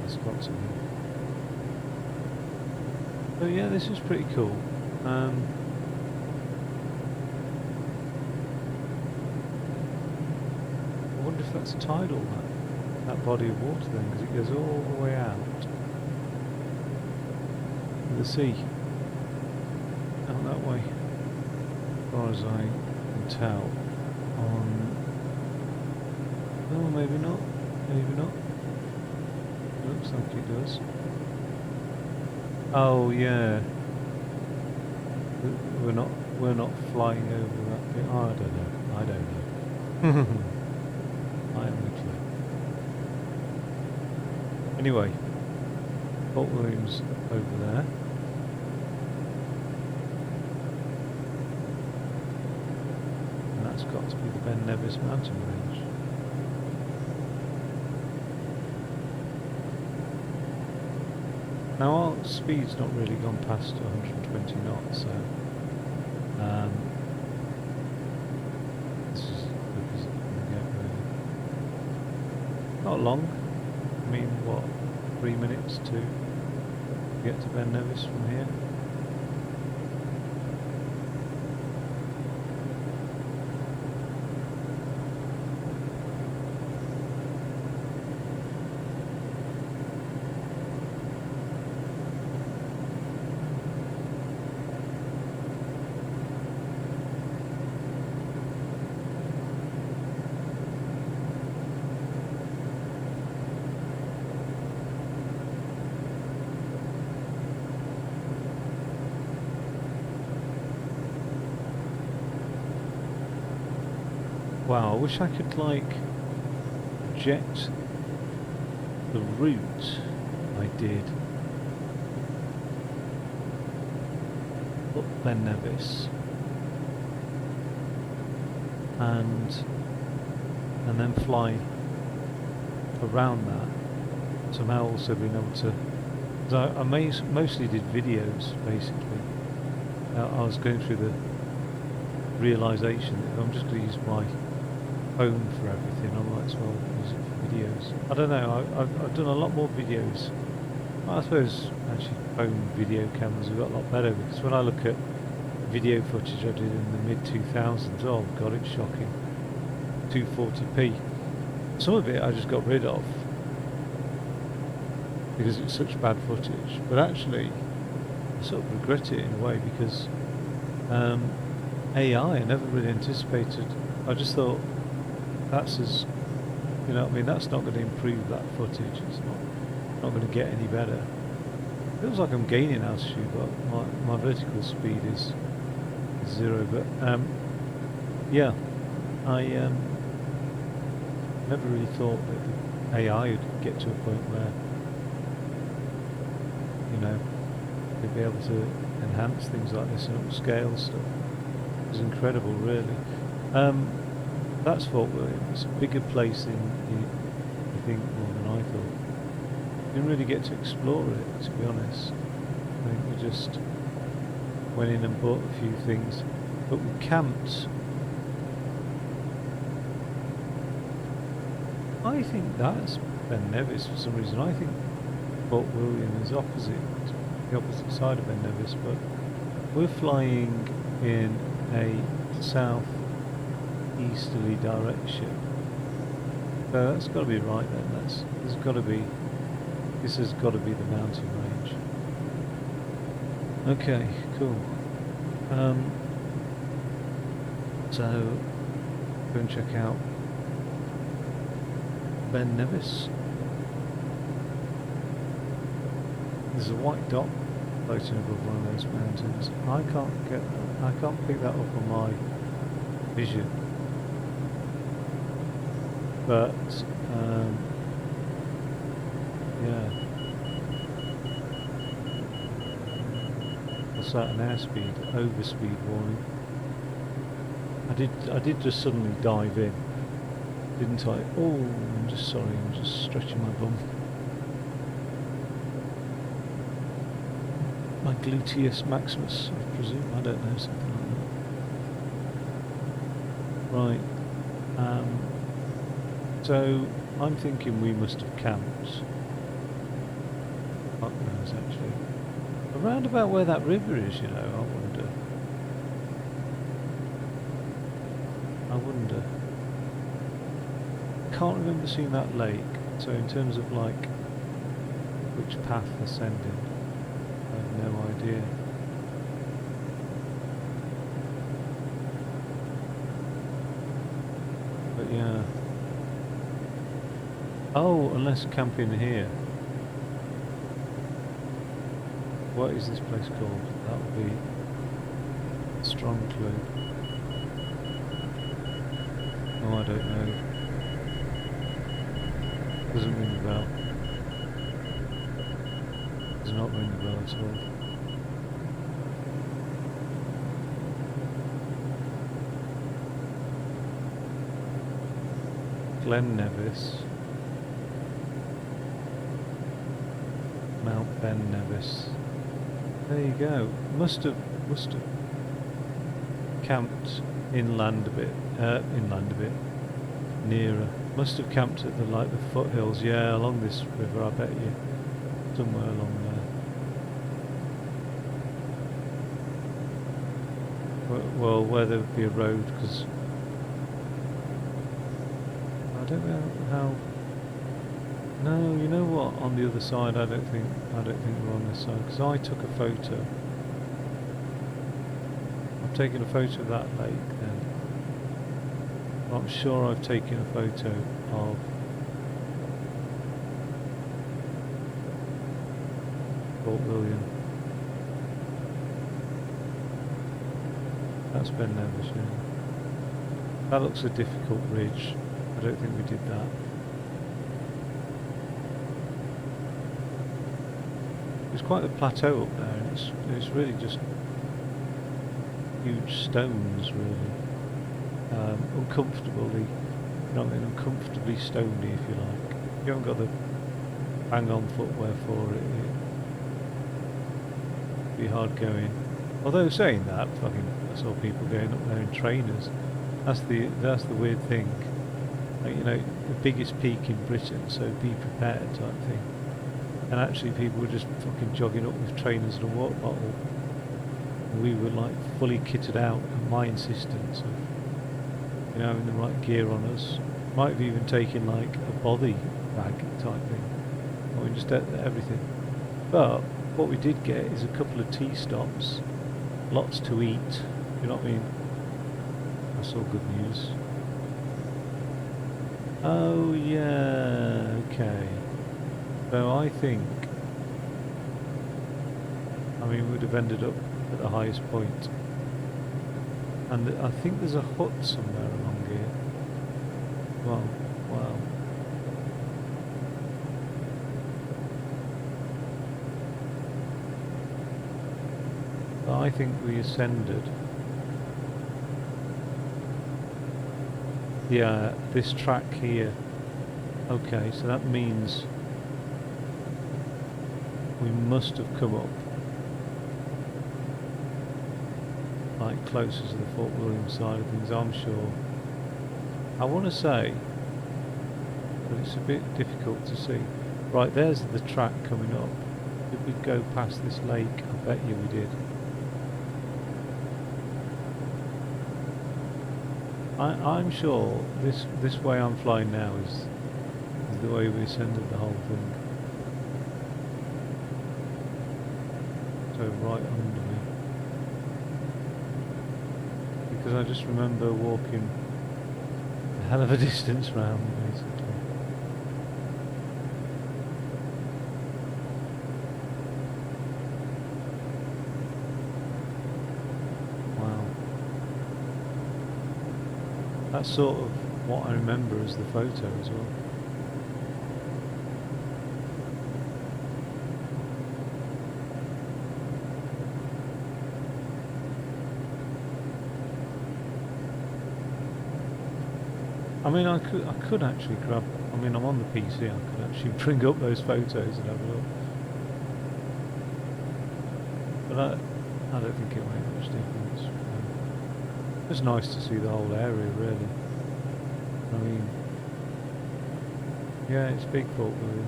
It's got to be. So yeah, this is pretty cool. I wonder if that's tidal, that body of water then, because it goes all the way out to the sea. Out that way, as far as I can tell. Oh, maybe not. Maybe not. Looks like it does. Oh yeah, we're not flying over that bit. Oh, I don't know. I don't know. I haven't a clue. Anyway, Fort William's over there. And that's got to be the Ben Nevis mountain range. Now our speed's not really gone past 120 knots, so this is as good as it can get really. Not long. I mean, what, 3 minutes to get to Ben Nevis from here? Wow, I wish I could like project the route I did up Ben Nevis and then fly around that, somehow also been able to. Cause I mostly did videos basically. I was going through the realisation that I'm just going to use my phone for everything. I might as well use it for videos. I don't know. I've done a lot more videos. I suppose actually phone video cameras have got a lot better, because when I look at video footage I did in the mid 2000s, oh god, it's shocking. 240p. Some of it I just got rid of because it's such bad footage, but actually I sort of regret it in a way, because AI, I never really anticipated. I just thought that's as, you know what I mean, that's not going to improve that footage, it's not going to get any better. It feels like I'm gaining altitude, but my vertical speed is 0, but yeah, I never really thought that the AI would get to a point where, you know, they'd be able to enhance things like this and upscale stuff. It's incredible, really. That's Fort William. It's a bigger place than you think, more than I thought. Didn't really get to explore it, to be honest. I think we just went in and bought a few things, but we camped. I think that's Ben Nevis for some reason. I think Fort William is opposite, the opposite side of Ben Nevis, but we're flying in a south easterly direction. So that's got to be right then. This has got to be the mountain range. Okay, cool. So go and check out Ben Nevis. There's a white dot floating above one of those mountains. I can't pick that up on my vision. But yeah. What's that? An airspeed overspeed warning. I did just suddenly dive in, didn't I? Oh, I'm just sorry. I'm just stretching my bum. My gluteus maximus, I presume. I don't know, something like that. Right. So I'm thinking we must have camped. Fuck knows, actually. Around about where that river is, you know, I wonder. Can't remember seeing that lake, so in terms of like which path ascending, I have no idea. But yeah. Oh, unless camping here. What is this place called? That would be a strong clue. Oh, I don't know. Doesn't ring a bell. Does not ring a bell at all. Glen Nevis. Mount Ben Nevis. There you go. Must have camped inland a bit. Nearer. Must have camped at the foothills. Yeah, along this river. I bet you somewhere along there. Well, where there would be a road, because I don't know how. No, you know what? On the other side, I don't think we're on this side, because I took a photo. I've taken a photo of that lake. Then I'm sure I've taken a photo of Fort William. That's Ben Nevis. Yeah. That looks a difficult ridge. I don't think we did that. It's quite a plateau up there, and it's really just huge stones, really. Uncomfortably, you know what I mean, uncomfortably stony, if you like. you haven't got the bang on footwear for it, it'd be hard going. Although saying that, fucking, I saw people going up there in trainers. That's the weird thing. Like, you know, the biggest peak in Britain, so be prepared type thing. And actually, people were just fucking jogging up with trainers and a water bottle. And we were like fully kitted out at my insistence of, you know, having the right gear on us. Might have even taken like a body bag type thing. I mean, just everything. But what we did get is a couple of tea stops, lots to eat. You know what I mean? That's all good news. Oh yeah, okay. So I think, I mean, we'd have ended up at the highest point. And I think there's a hut somewhere along here. Well, wow. But I think we ascended. Yeah, this track here. Okay, so that means we must have come up like closer to the Fort William side of things, I'm sure. I want to say, but it's a bit difficult to see. Right, there's the track coming up. Did we go past this lake? I bet you we did. I'm sure this way I'm flying now is the way we ascended the whole thing. So right under me. Because I just remember walking a hell of a distance round, basically. Wow. That's sort of what I remember as the photo as well. I mean, I could actually grab. I mean, I'm on the PC. I could actually bring up those photos and have a look. But I don't think it'll make much difference. It's nice to see the whole area, really. I mean, yeah, it's big Fort William.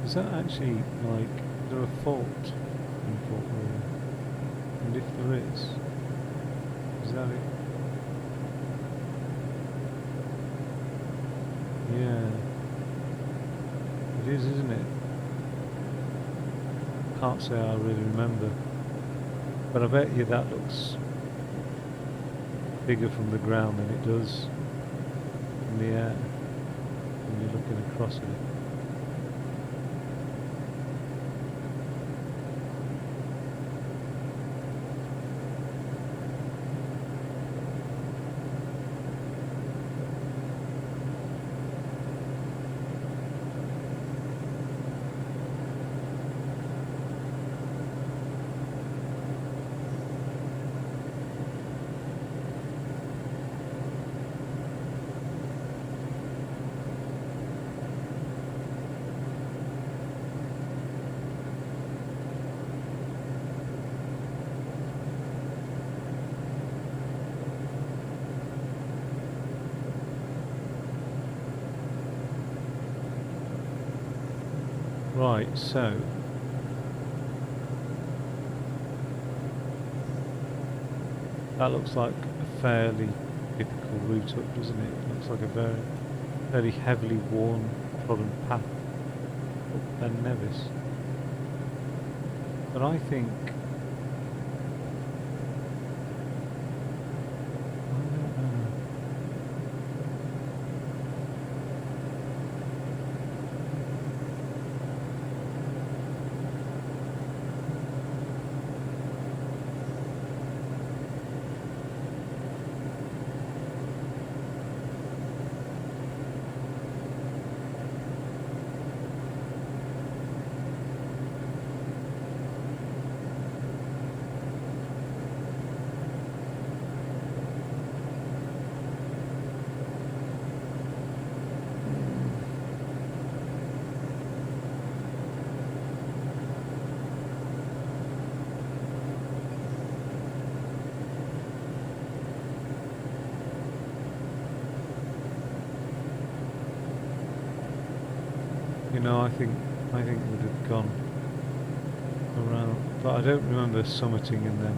Is that actually like? Is there a fault in Fort William? And if there is that it? Yeah. It is, isn't it? Can't say I really remember. But I bet you that looks bigger from the ground than it does in the air when you're looking across at it. Right, so that looks like a fairly typical route up, doesn't it? It looks like a fairly heavily worn, trodden path up Ben Nevis. But I think no, I think we'd have gone around, but I don't remember summiting and then.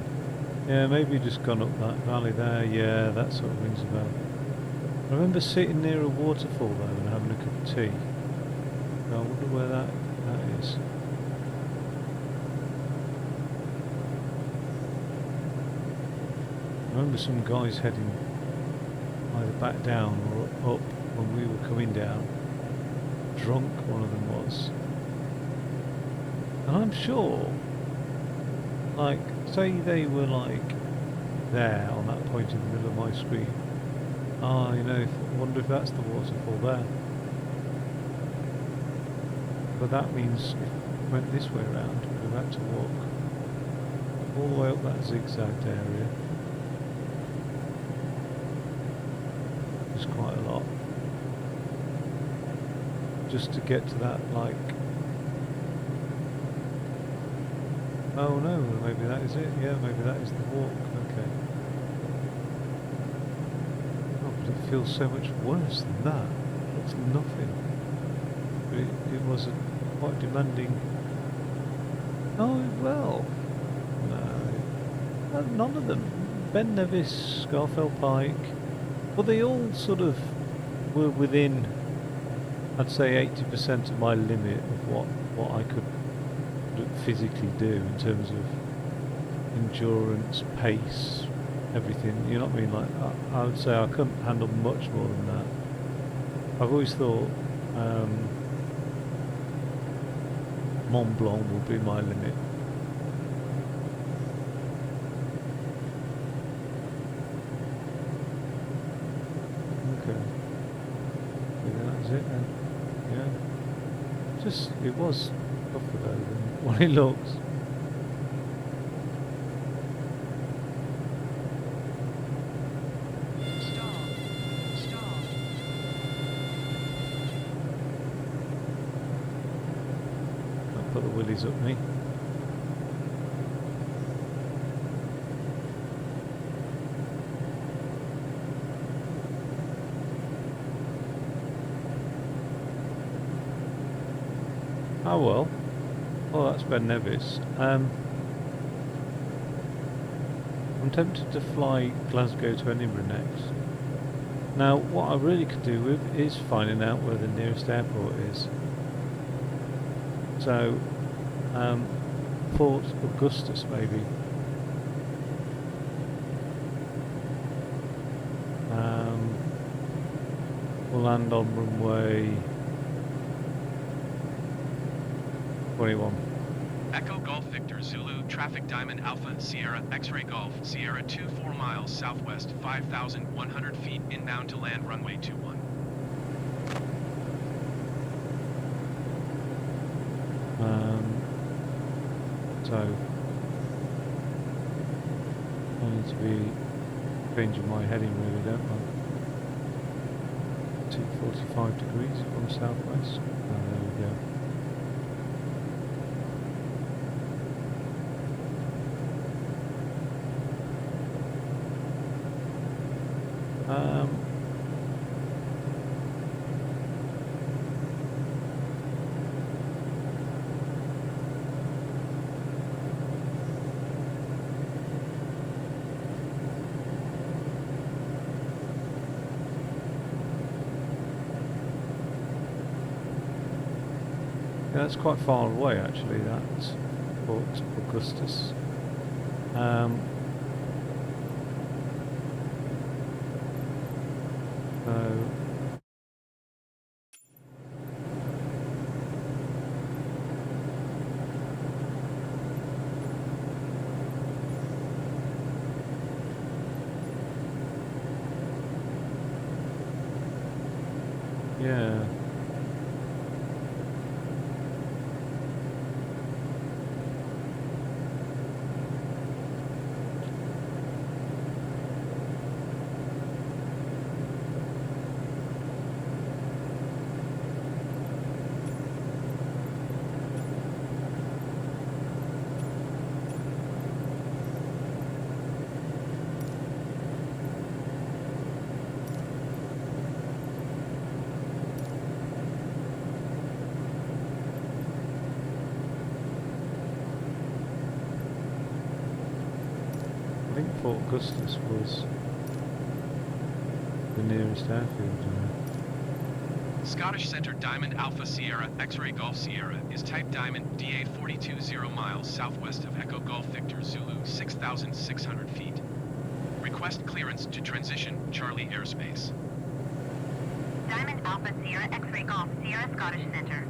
Yeah, maybe just gone up that valley there. Yeah, that sort of rings a bell. I remember sitting near a waterfall though and having a cup of tea. I wonder where that is. I remember some guys heading either back down or up when we were coming down. Drunk, one of them was. And I'm sure, like, say they were like there on that point in the middle of my screen. Ah, you know, I wonder if that's the waterfall there. But that means if we went this way around, we'd have had to walk all the way up that zigzagged area. It's quite a lot. Just to get to that, like... Oh no, maybe that is it. Yeah, maybe that is the walk. Okay. Oh, but it feels so much worse than that. It's nothing. But it was a quite demanding... Oh, well... No. None of them. Ben Nevis, Scarfell Pike... Well, they all sort of were within, I'd say, 80% of my limit of what I could physically do in terms of endurance, pace, everything. You know what I mean? Like, I would say I couldn't handle much more than that. I've always thought Mont Blanc will be my limit. Yeah, just it was tougher though than what it looks. Stop. I'll put the willies up me. Oh well. Well, that's Ben Nevis. I'm tempted to fly Glasgow to Edinburgh next. Now, what I really could do with is finding out where the nearest airport is. So, Port Augustus maybe. We'll land on runway 21. Echo Golf Victor Zulu Traffic Diamond Alpha Sierra X-Ray Golf Sierra 24 miles southwest 5,100 feet inbound to land runway 21. So I need to be changing my heading really, don't I? 245 degrees from southwest. Oh, there we go. Yeah, that's quite far away actually, that's Port Augustus. Yeah. think Fort Augustus was the nearest airfield. Scottish Center Diamond Alpha Sierra X-Ray Golf Sierra is type Diamond DA 420 miles southwest of Echo Golf Victor Zulu 6,600 feet. Request clearance to transition Charlie airspace. Diamond Alpha Sierra X-Ray Golf Sierra Scottish Center.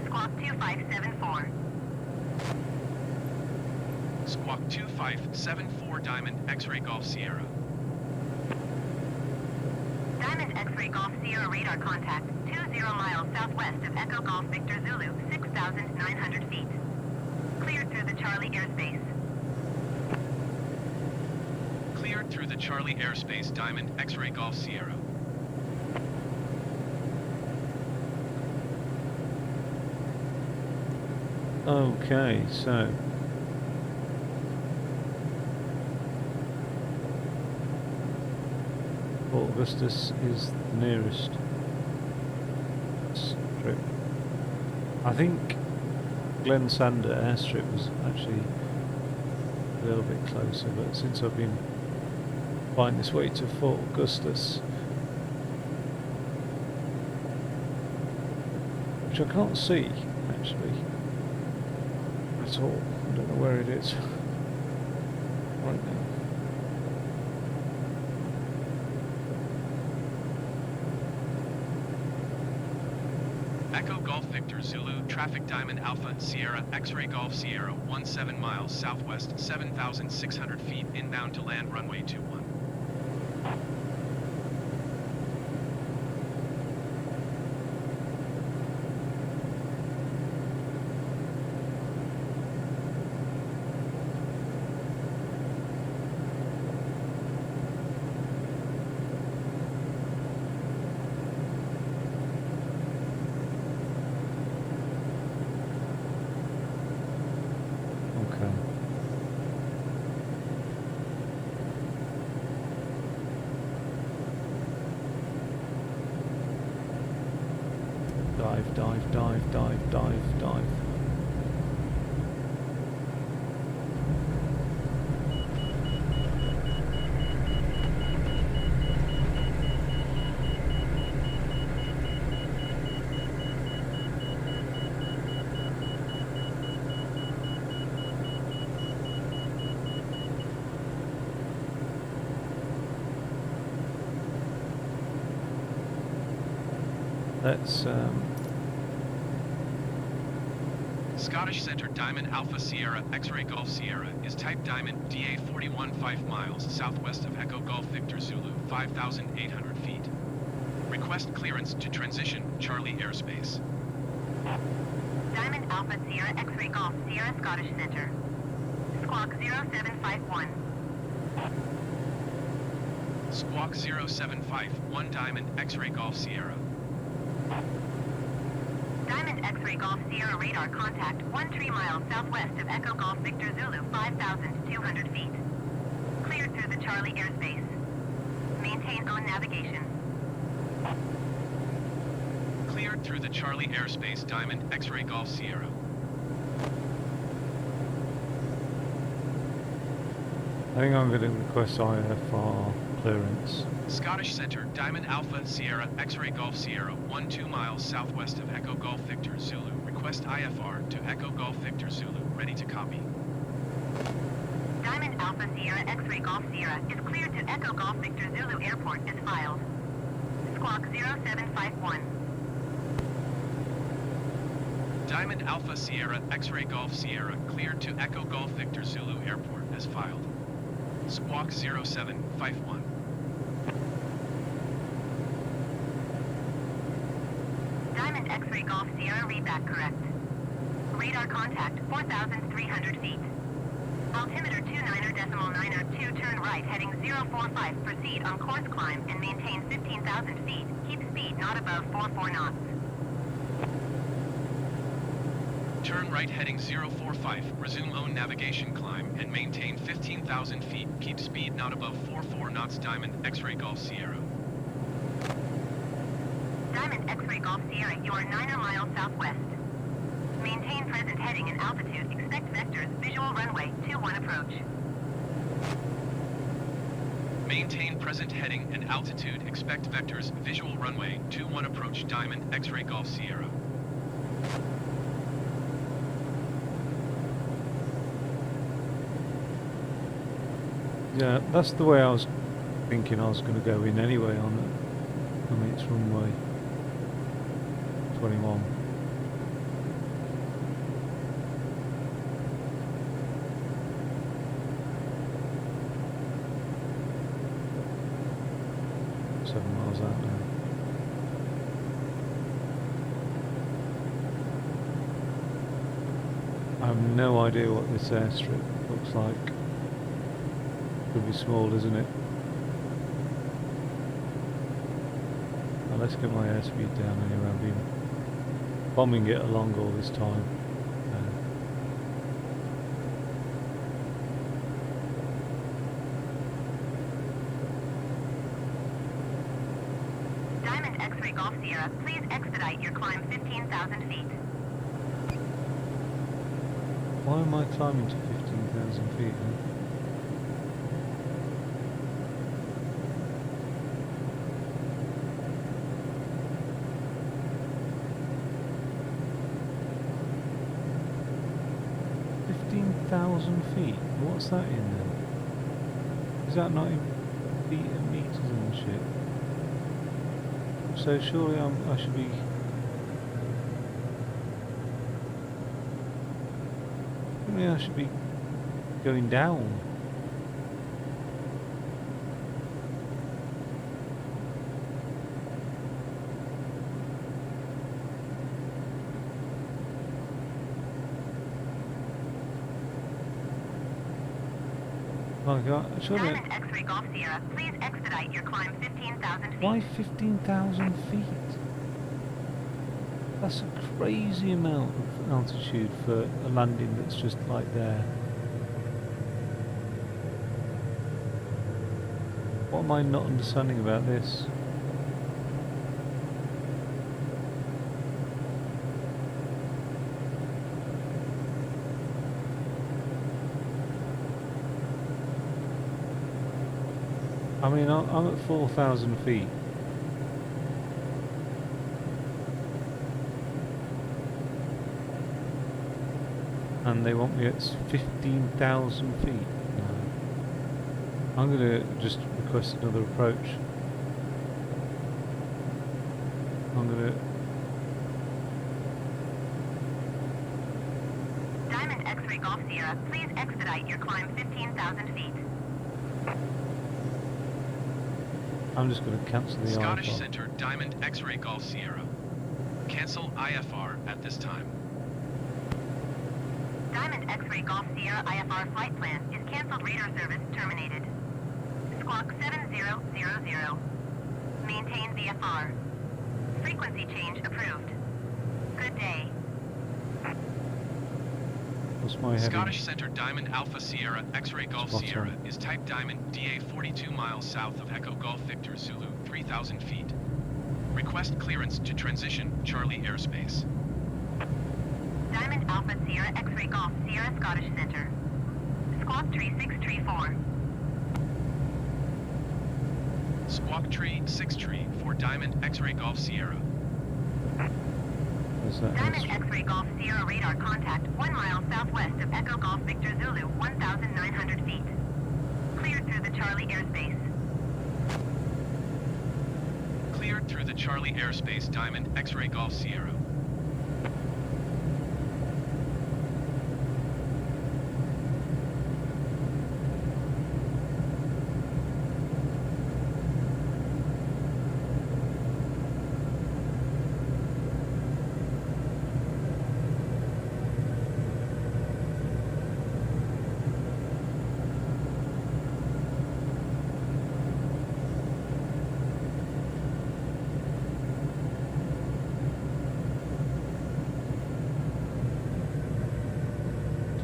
Squawk 2574. Squawk 2574 Diamond X-Ray Golf Sierra. Diamond X-Ray Golf Sierra radar contact 20 miles southwest of Echo Golf Victor Zulu 6,900 feet. Cleared through the Charlie airspace. Cleared through the Charlie airspace Diamond X-Ray Golf Sierra. Okay, so Fort Augustus is the nearest strip. I think Glen Sander airstrip was actually a little bit closer, but since I've been finding this way to Fort Augustus, which I can't see actually at all. I don't know where it is right now. Echo Golf Victor Zulu Traffic Diamond Alpha Sierra X-Ray Golf Sierra 17 miles southwest 7,600 feet inbound to land runway 21. Dive, dive, dive, dive, dive, dive. Let's Scottish Center Diamond Alpha Sierra X-Ray Golf Sierra is type Diamond DA 41 5 miles southwest of Echo Golf Victor Zulu 5,800 feet. Request clearance to transition Charlie airspace. Diamond Alpha Sierra X-Ray Golf Sierra Scottish Center. Squawk 0751. Squawk 0751 Diamond X-Ray Golf Sierra. Diamond X-Ray Golf Sierra radar contact 13 miles southwest of Echo Golf Victor Zulu 5,200 feet. Cleared through the Charlie airspace. Maintain on navigation. Cleared through the Charlie airspace Diamond X-Ray Golf Sierra. I think I'm going to request IFR clearance. Scottish Center Diamond Alpha Sierra X-Ray Golf Sierra 12 miles southwest of Echo Golf Victor Zulu. Request IFR to Echo Golf Victor Zulu. Ready to copy. Diamond Alpha Sierra X-Ray Golf Sierra is cleared to Echo Golf Victor Zulu Airport as filed. Squawk 0751. Diamond Alpha Sierra X-Ray Golf Sierra cleared to Echo Golf Victor Zulu Airport as filed. Squawk 0751. Diamond X-Ray Golf Sierra readback correct. Radar contact 4,300 feet. Altimeter 29.902 turn right heading 045. Proceed on course climb and maintain 15,000 feet. Keep speed not above 44 knots. Turn right heading 045. Resume own navigation climb and maintain 15,000 feet. Keep speed not above 44 knots. Diamond X-Ray Golf Sierra. Diamond X-Ray Golf Sierra, you are 9 miles southwest. Maintain present heading and altitude. Expect vectors. Visual runway 21 approach. Maintain present heading and altitude. Expect vectors. Visual runway 21 approach Diamond X-ray Golf Sierra. Yeah, that's the way I was thinking I was going to go in anyway on it. I mean, it's runway 21. Miles out now. I have no idea what this airstrip looks like. Could be small, isn't it? Now let's get my airspeed down anyway. I've been bombing it along all this time. Diamond X-ray Golf Sierra, please expedite your climb 15,000 feet. Why am I climbing to 15,000 feet? Huh? feet? What's that in then? Is that not in feet and meters and shit? So surely I should be... I should be going down. Oh my God, surely... Diamond X-ray Golf Sierra, please expedite your climb 15,000 feet. Why 15,000 feet? That's a crazy amount of altitude for a landing that's just like there. What am I not understanding about this? I mean, I'm at 4,000 feet. And they want me at 15,000 feet. No. I'm going to just request another approach. I'm going to... Diamond X-ray Golf Sierra, please expedite your climb 15,000 feet. I'm just going to cancel the Scottish IFR. Center, Diamond X-ray Golf Sierra. Cancel IFR at this time. Diamond X-ray Golf Sierra IFR flight plan is canceled. Radar service terminated. Squawk 7000. Maintain VFR. Frequency change approved. Good day. What's my heading? Scottish Center, Diamond Alpha Sierra X-ray Golf Spot Sierra on. is type Diamond DA 42 miles south of Echo Golf Victor Zulu 3,000 feet. Request clearance to transition Charlie airspace. Diamond Alpha Sierra X-ray Golf Sierra Scottish Center. Squawk Tree 634. Squawk Tree 6 Tree for Diamond X-ray Golf Sierra. Where's that Diamond airstrip? X-ray Golf Sierra radar contact 1 mile southwest of Echo Golf Victor Zulu 1,900 feet. Cleared through the Charlie airspace. Cleared through the Charlie airspace, Diamond X-ray Golf Sierra.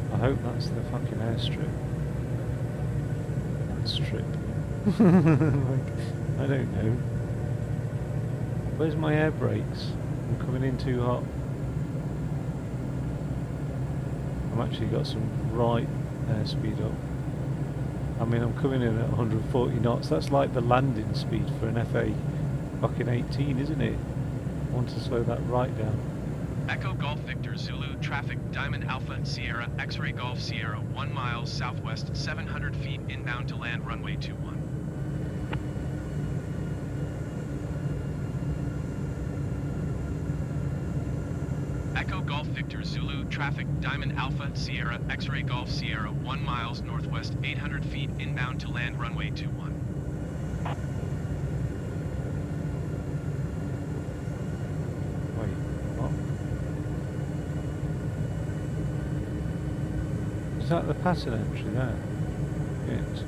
I hope that's the fucking airstrip. Strip. Like, I don't know. Where's my air brakes? I'm coming in too hot. I've actually got some right airspeed up. I mean, I'm coming in at 140 knots. That's like the landing speed for an FA fucking 18, isn't it? I want to slow that right down. Echo Golf Victor Zulu traffic Diamond Alpha Sierra X-Ray Golf Sierra 1 mile southwest 700 feet inbound to land runway 21. Echo Golf Victor Zulu traffic Diamond Alpha Sierra X-Ray Golf Sierra 1 miles northwest 800 feet inbound to land runway 21. Wait, what? Is that the pattern entry there? It.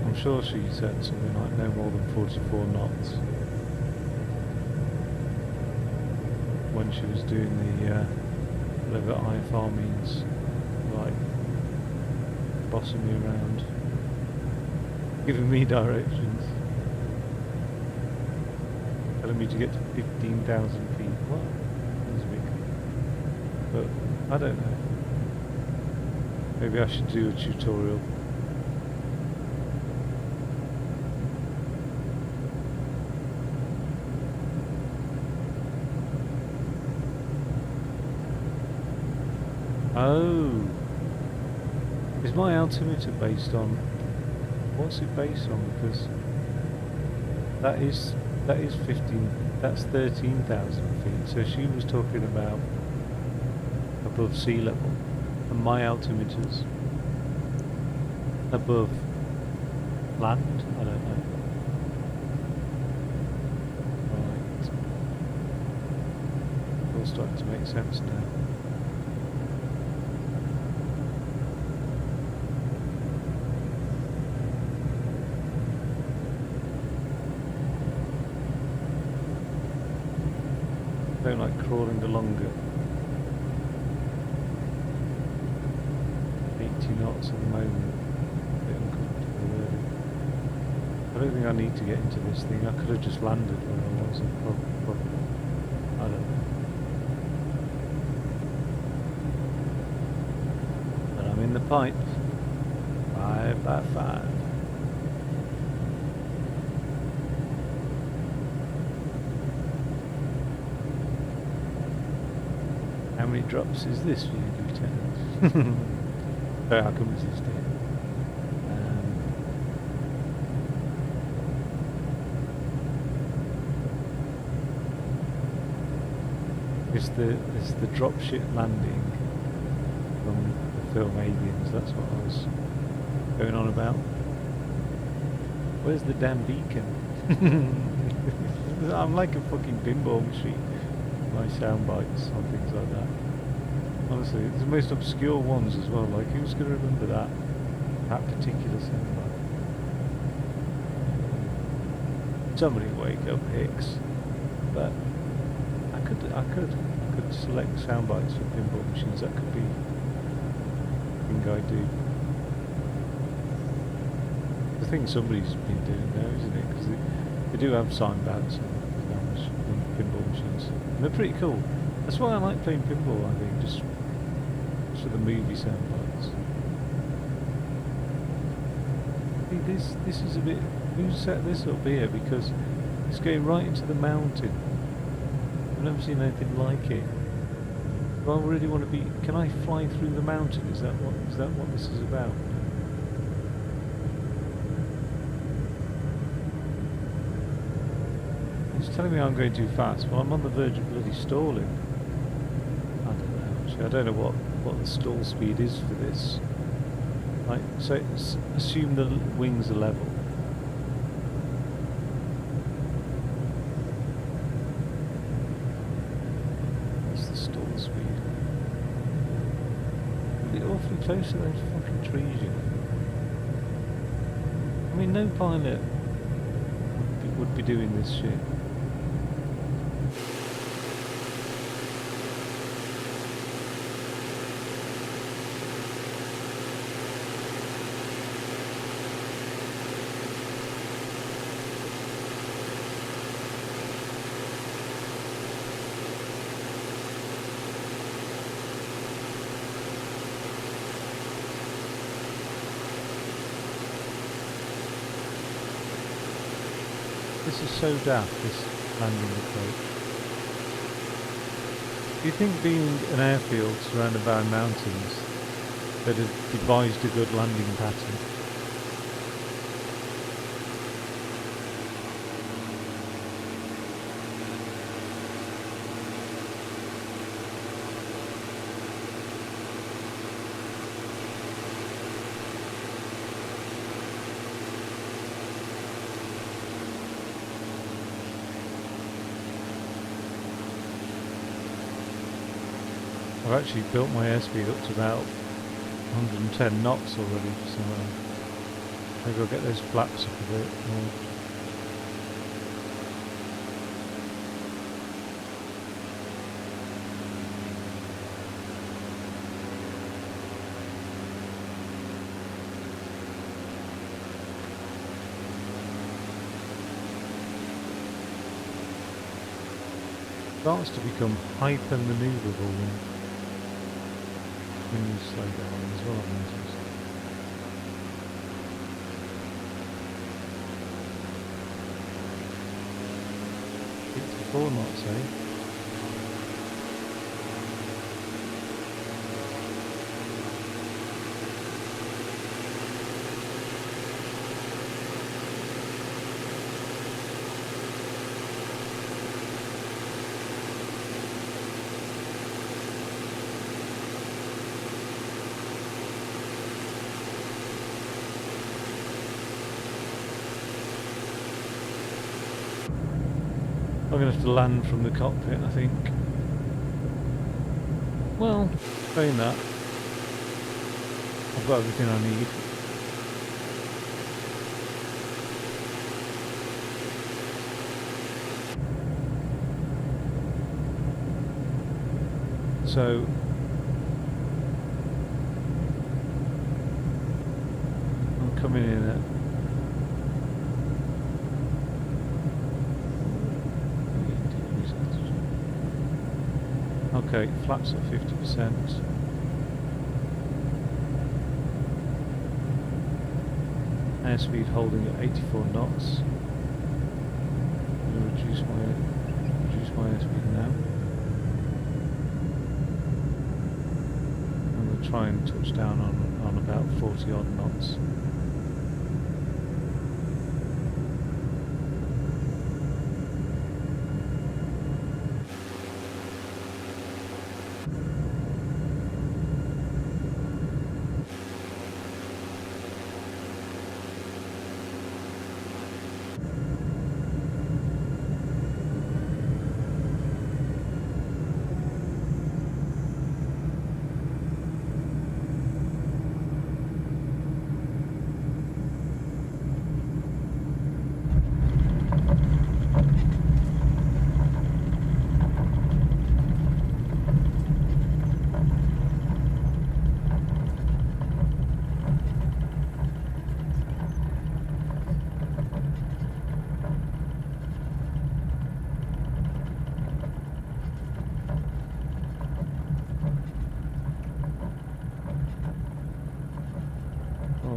I'm sure she said something like no more than 44 knots when she was doing the whatever IFR means, like bossing me around, giving me directions, telling me to get to 15,000 feet. What? That's big. But I don't know. Maybe I should do a tutorial. Oh, is my altimeter based on, what's it based on? Because that is 15, that's 13,000 feet. So she was talking about above sea level, and my altimeter's above land. I don't know. Right, all starting to make sense now. I don't like crawling along at 80 knots at the moment. A bit uncomfortable really. I don't think I need to get into this thing. I could have just landed where I was and probably. I don't know. But I'm in the pipe. 5 by 5. How many drops is this for you, Lieutenant? Sorry, I couldn't resist it. It's the dropship landing from the film Aliens. That's what I was going on about. Where's the damn beacon? I'm like a fucking pinball machine. My sound bites on things like that. Honestly, it's the most obscure ones as well. Like, who's going to remember that particular sound bite? Somebody wake up, Hicks. But I could select sound bites for pinball machines. That could be a thing I do. The thing somebody's been doing now, isn't it? Because they do have sound bites on pinball machines. And they're pretty cool. That's why I like playing pinball, I think, just for the movie sound bites. See, this is a bit... Who set this up here? Because it's going right into the mountain. I've never seen anything like it. Do I really want to be... Can I fly through the mountain? Is that what this is about? It's telling me I'm going too fast. Well, I'm on the verge of bloody stalling. I don't know, actually. I don't know what the stall speed is for this. Like, so assume the wings are level. What's the stall speed? It'll be awfully close to those fucking trees, you know. I mean, no pilot would be doing this shit. This is so daft, this landing approach. Do you think being an airfield surrounded by mountains, they'd have devised a good landing pattern? I've actually built my airspeed up to about 110 knots already, so maybe I'll get those flaps up a bit more. It starts to become hyper manoeuvrable when you slow down as well, I've noticed. It's 4 knots, eh? I'm going to have to land from the cockpit, I think. Well, saying that, I've got everything I need. So, I'm coming in at okay, flaps at 50%. Airspeed holding at 84 knots. I'm going to reduce my airspeed now. I'm going to try and touch down on about 40 odd knots.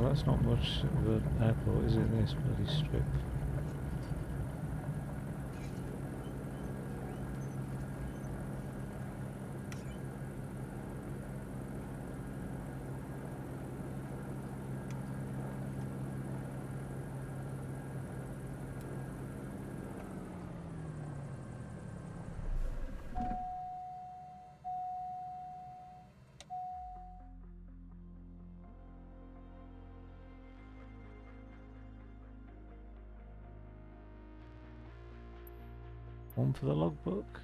That's not much of an airport, is it, this bloody strip? One for the logbook.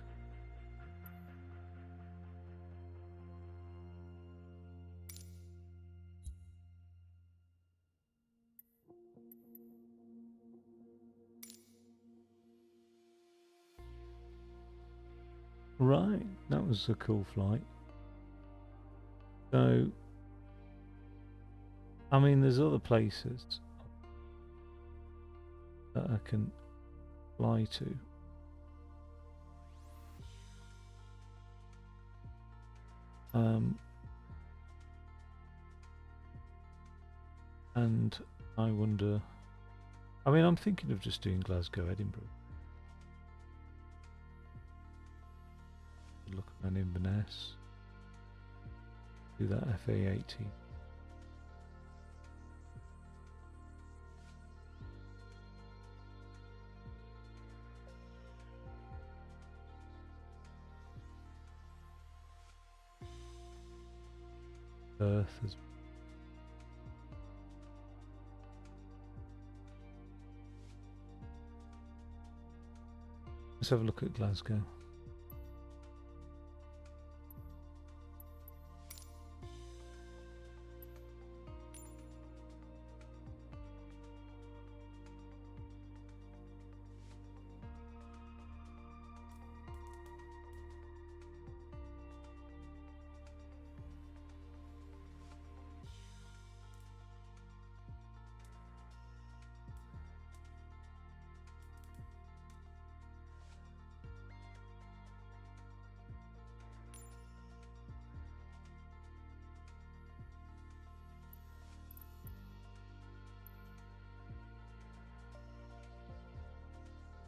Right, that was a cool flight. So, I mean, there's other places that I can fly to. And I wonder, I mean, I'm thinking of just doing Glasgow, Edinburgh. Look around Inverness. Do that FA18. Perth as Let's have a look at Glasgow.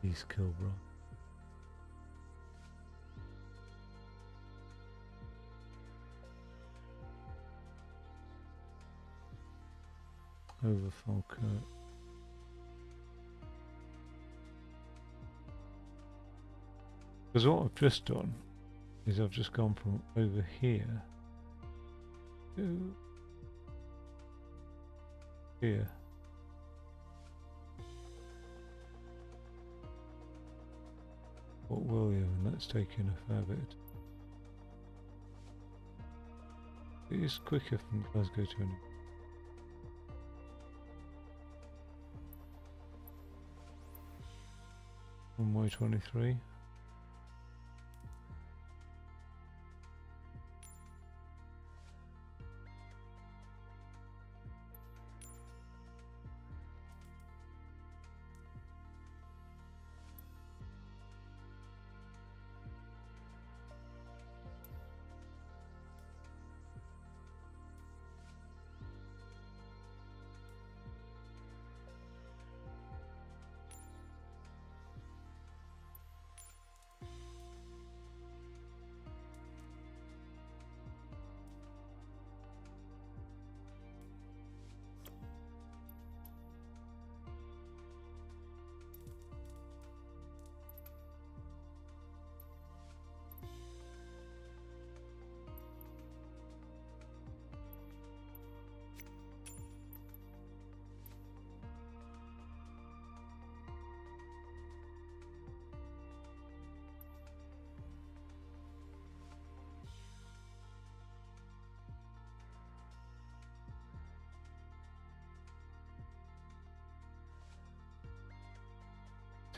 East Kilbride. Over Falkirk. Because what I've just done is I've just gone from over here to here. Fort William, and that's taken a fair bit. It is quicker from Glasgow to Edinburgh. Runway 23.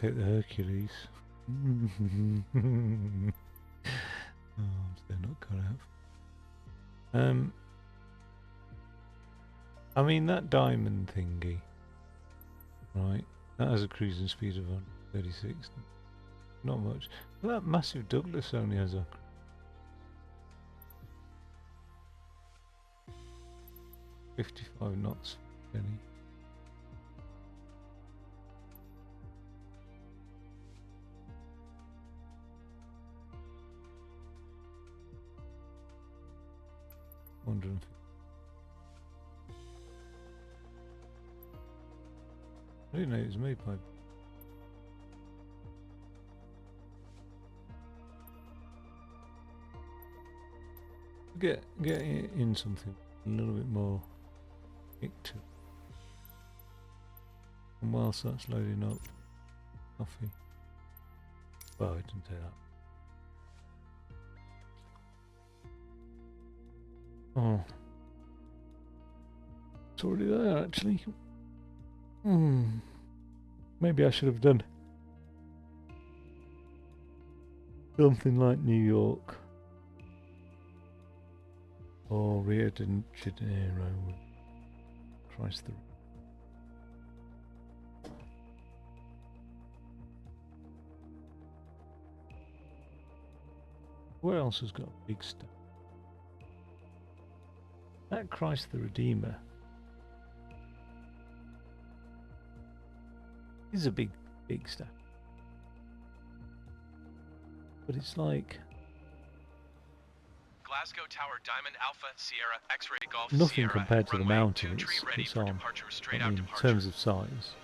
Take the Hercules. Oh, they're not cut out. I mean that diamond thingy, right? That has a cruising speed of 136. Not much. Well, that massive Douglas only has a 55 knots. Penny. I didn't know it was made by. Get in something a little bit more kick to. And whilst that's loading up, coffee. Well, it didn't say that. Oh, it's already there actually. Maybe I should have done something like New York or Rio de Janeiro. Christ, where else has got big stuff? That Christ the Redeemer. It's a big stack. But it's like Glasgow Tower Diamond Alpha Sierra X-Ray Golf nothing Sierra compared to the runway mountain 23 ready it's for on. departure, straight I out mean, in departure. terms of size,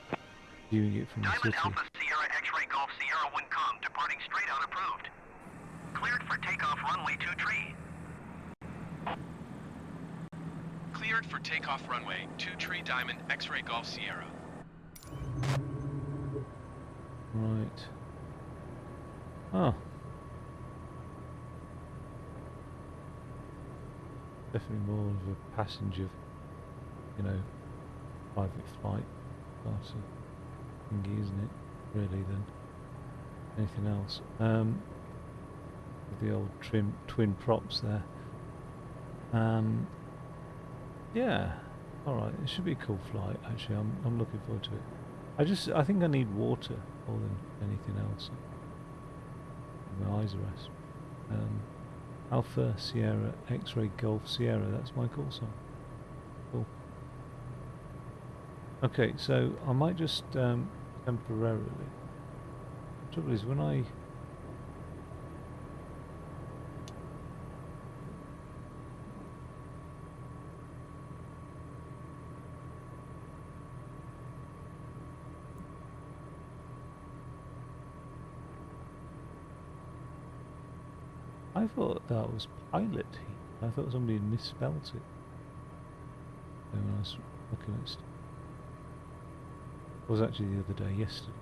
viewing it from the Diamond city. Alpha Sierra X-Ray Golf Sierra 1Com, departing straight out approved. Cleared for takeoff runway 23. Cleared for takeoff runway 23 Diamond X-Ray Golf Sierra. Right. Oh. Definitely more of a passenger, you know, private flight class of thingy, isn't it? Really, than anything else. With the old twin props there. Yeah. All right. It should be a cool flight. Actually, I'm looking forward to it. I think I need water more than anything else. My eyes are rest. Alpha Sierra X-Ray Golf Sierra, that's my call sign. Cool. Okay, so I might just temporarily. The trouble is when I thought that was pilot heat. I thought somebody had misspelt it. When I was looking at stuff. It was actually the other day, yesterday.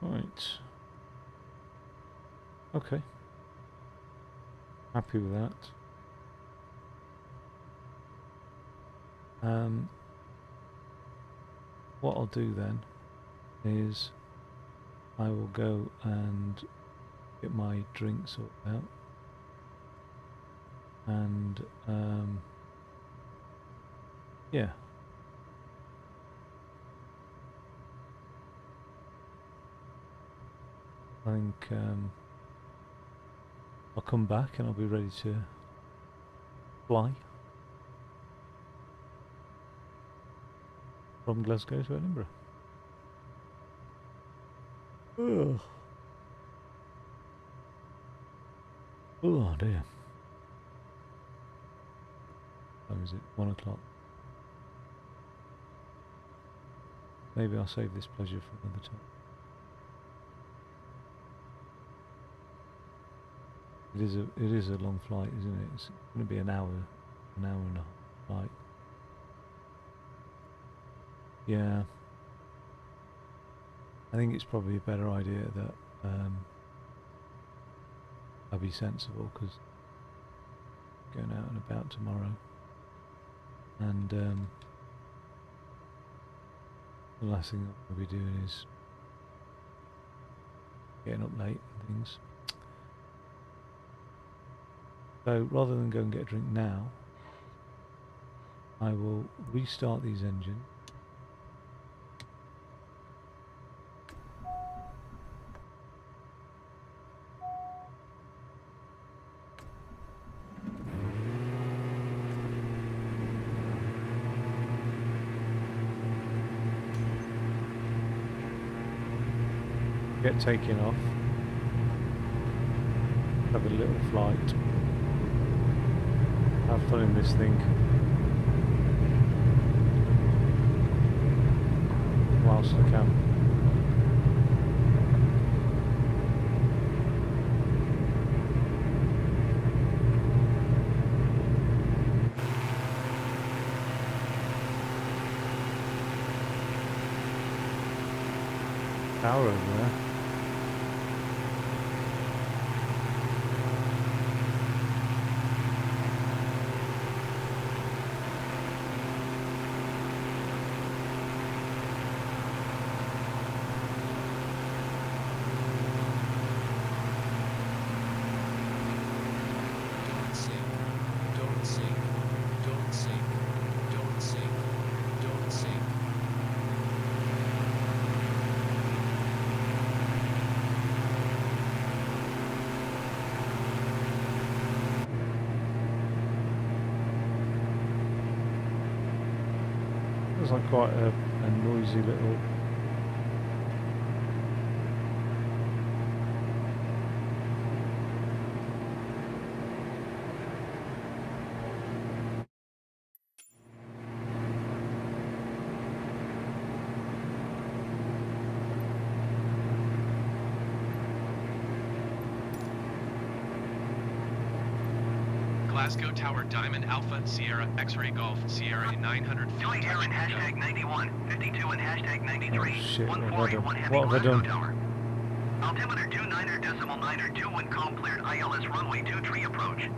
Right. Okay. Happy with that. What I'll do then is I will go and get my drink sorted out, and yeah, I think I'll come back and I'll be ready to fly from Glasgow to Edinburgh. Ugh. Oh dear. How is it? 1 o'clock. Maybe I'll save this pleasure for another time. It is a long flight, isn't it? It's going to be an hour and a half flight. Yeah. I think it's probably a better idea that I'll be sensible, because going out and about tomorrow, and the last thing I'll be doing is getting up late and things. So rather than go and get a drink now, I will restart these engines. Get taken off. Have a little flight. Have fun in this thing whilst I can. Tower over there. Looks like quite a noisy little. Glasgow Tower Diamond Alpha Sierra X-Ray Golf Sierra 900 feet. Joy Air touch and and go. hashtag 91, 52 and hashtag 93, Oh, shit, what have I 141 done? heavy What have I Glasgow done? Tower. Altimeter 29.92 wind calm cleared ILS runway 2 tree approach.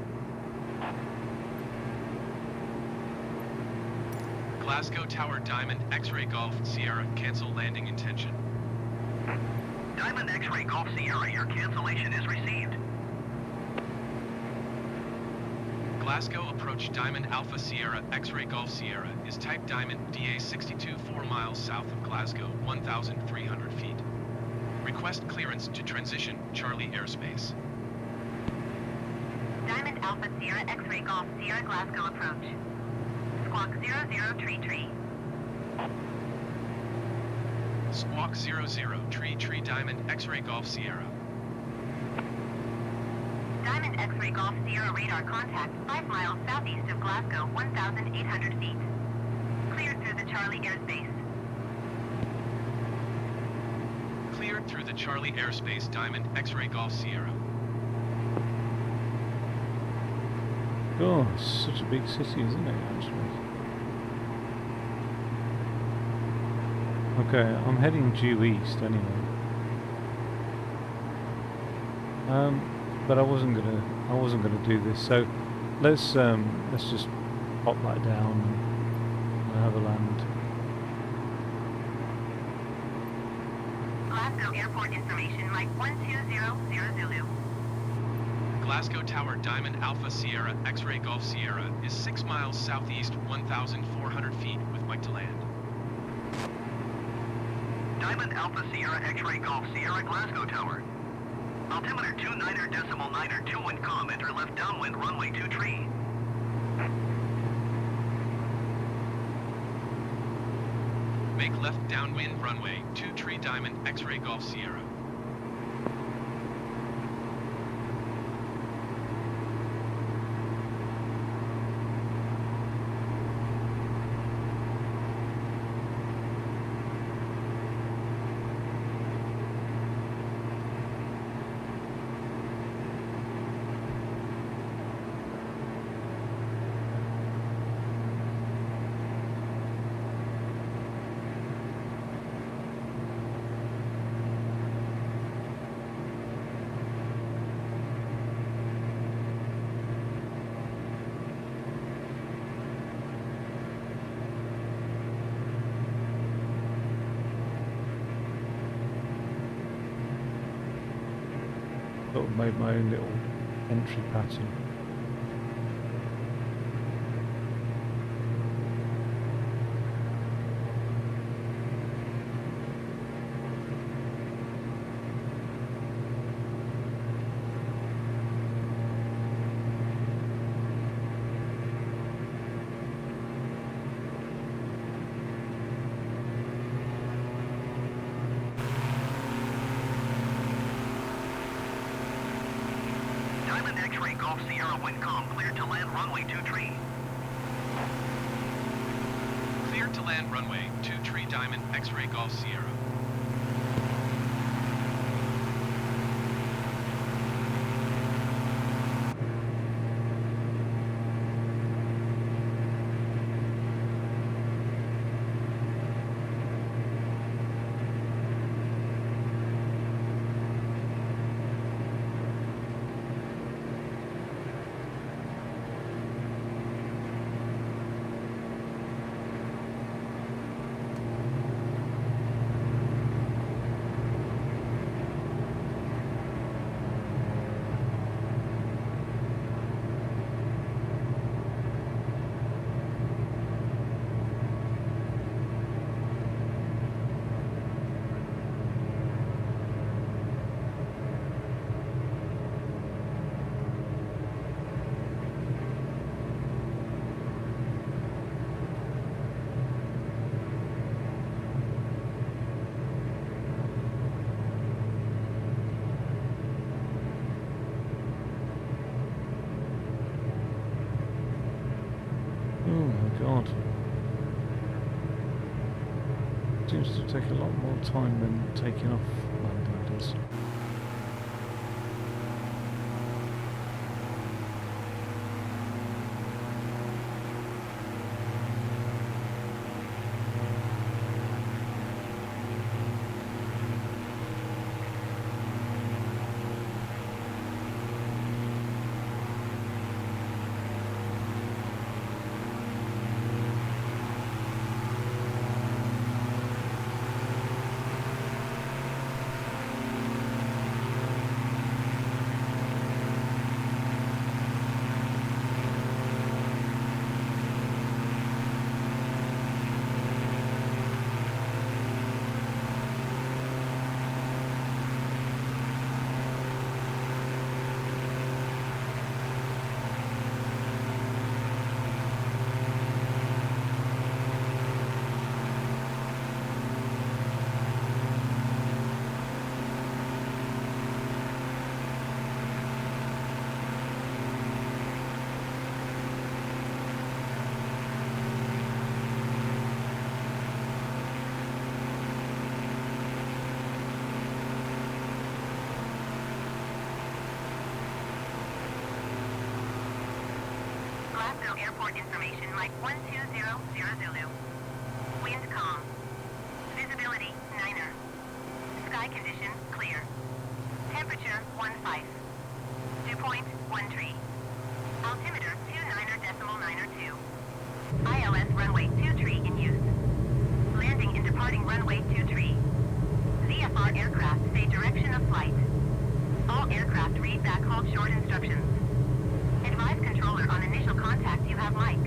Glasgow Tower Diamond X-Ray Golf Sierra cancel landing intention. Diamond X-Ray Golf Sierra, your cancellation is received. Glasgow approach Diamond Alpha Sierra X-Ray Golf Sierra is type Diamond DA 62 4 miles south of Glasgow 1,300 feet. Request clearance to transition Charlie airspace. Diamond Alpha Sierra X-Ray Golf Sierra Glasgow approach. Squawk 00 tree. Squawk 00 tree Diamond X-Ray Golf Sierra. Diamond X-Ray Golf Sierra radar contact 5 miles southeast of Glasgow 1,800 feet. Cleared through the Charlie airspace. Cleared through the Charlie airspace Diamond X-Ray Golf Sierra. Oh, it's such a big city, isn't it, actually? Okay, I'm heading due east anyway. But I wasn't gonna do this. So let's just pop that down and have a land. Glasgow Airport information, Mike 1200 Zulu. Glasgow Tower Diamond Alpha Sierra X-Ray Golf Sierra is 6 miles southeast 1,400 feet with Mike to land. Diamond Alpha Sierra X-Ray Golf Sierra Glasgow Tower. Altimeter 29.92 wind calm, enter left downwind runway 2 tree. Make left downwind runway 2 tree Diamond X-Ray Golf Sierra. Sort of made my own little entry pattern. Diamond X-Ray Golf Sierra wind calm, cleared to land runway 2 tree. Cleared to land runway 2 tree Diamond X-Ray Golf Sierra. God. Seems to take a lot more time than taking off Lando does. Glasgow Airport information, Mike 1200 Zulu. Wind calm. Visibility, Niner. Sky condition, clear. Temperature, 15. Dew point, 13. Altimeter, 29.92. ILS runway 23 in use. Landing and departing runway 23. VFR aircraft say direction of flight. All aircraft read back hold short instructions. Advise controller on initial contact you have Mike.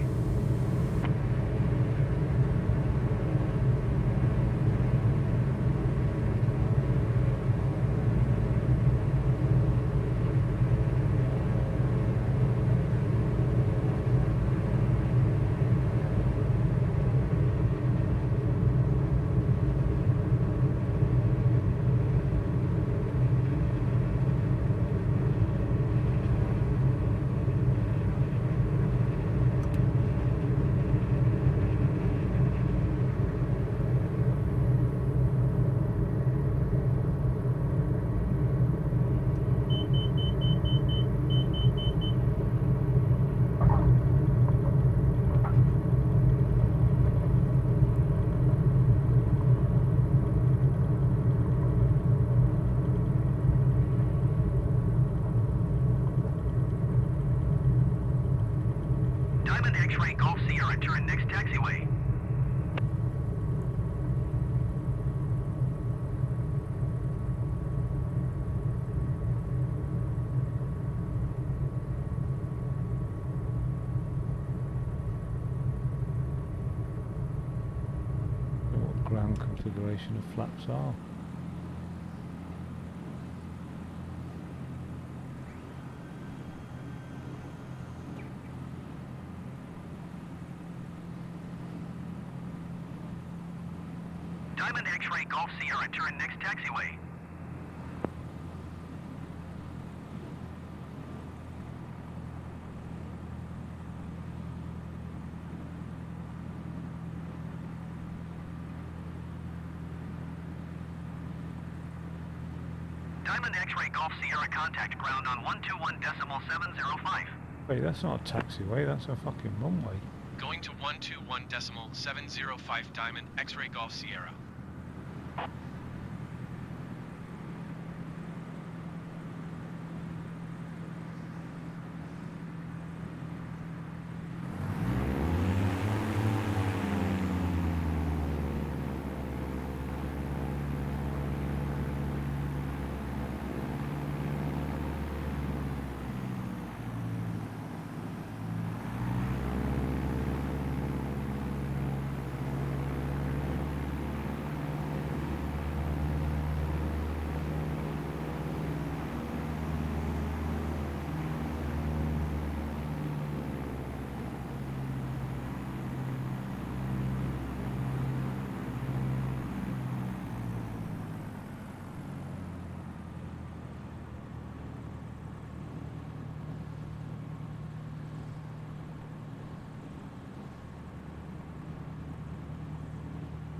Diamond X-ray Golf Sierra, turn next taxiway. What ground configuration of flaps are. Diamond X-ray Golf Sierra, turn next taxiway. Diamond X-ray Golf Sierra, contact ground on 121.705. Wait, that's not a taxiway, that's a fucking runway. Going to 121.705 Diamond X-ray Golf Sierra.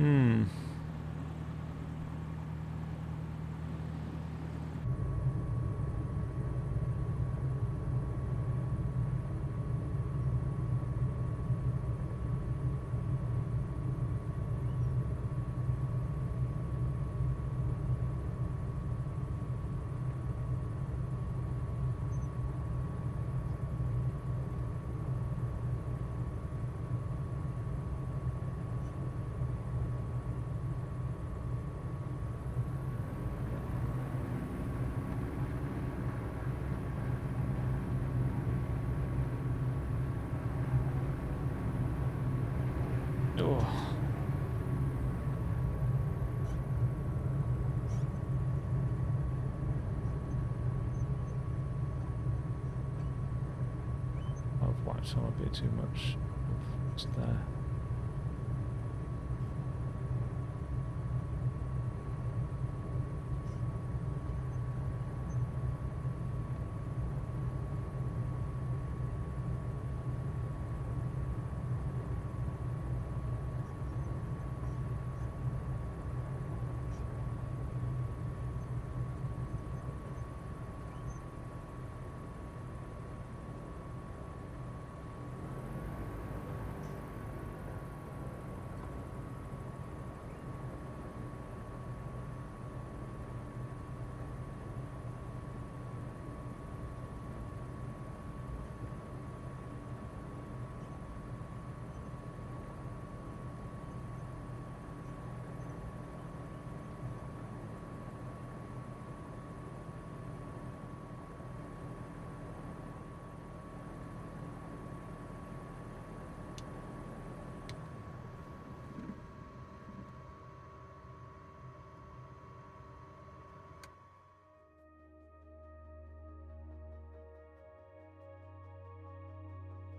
Hmm. Oh. I've wiped on a bit too much of what's there.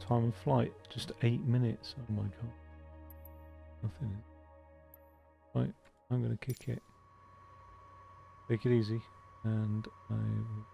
Time of flight, just 8 minutes. Oh my god. Nothing. Right, I'm gonna kick it. Take it easy, and I will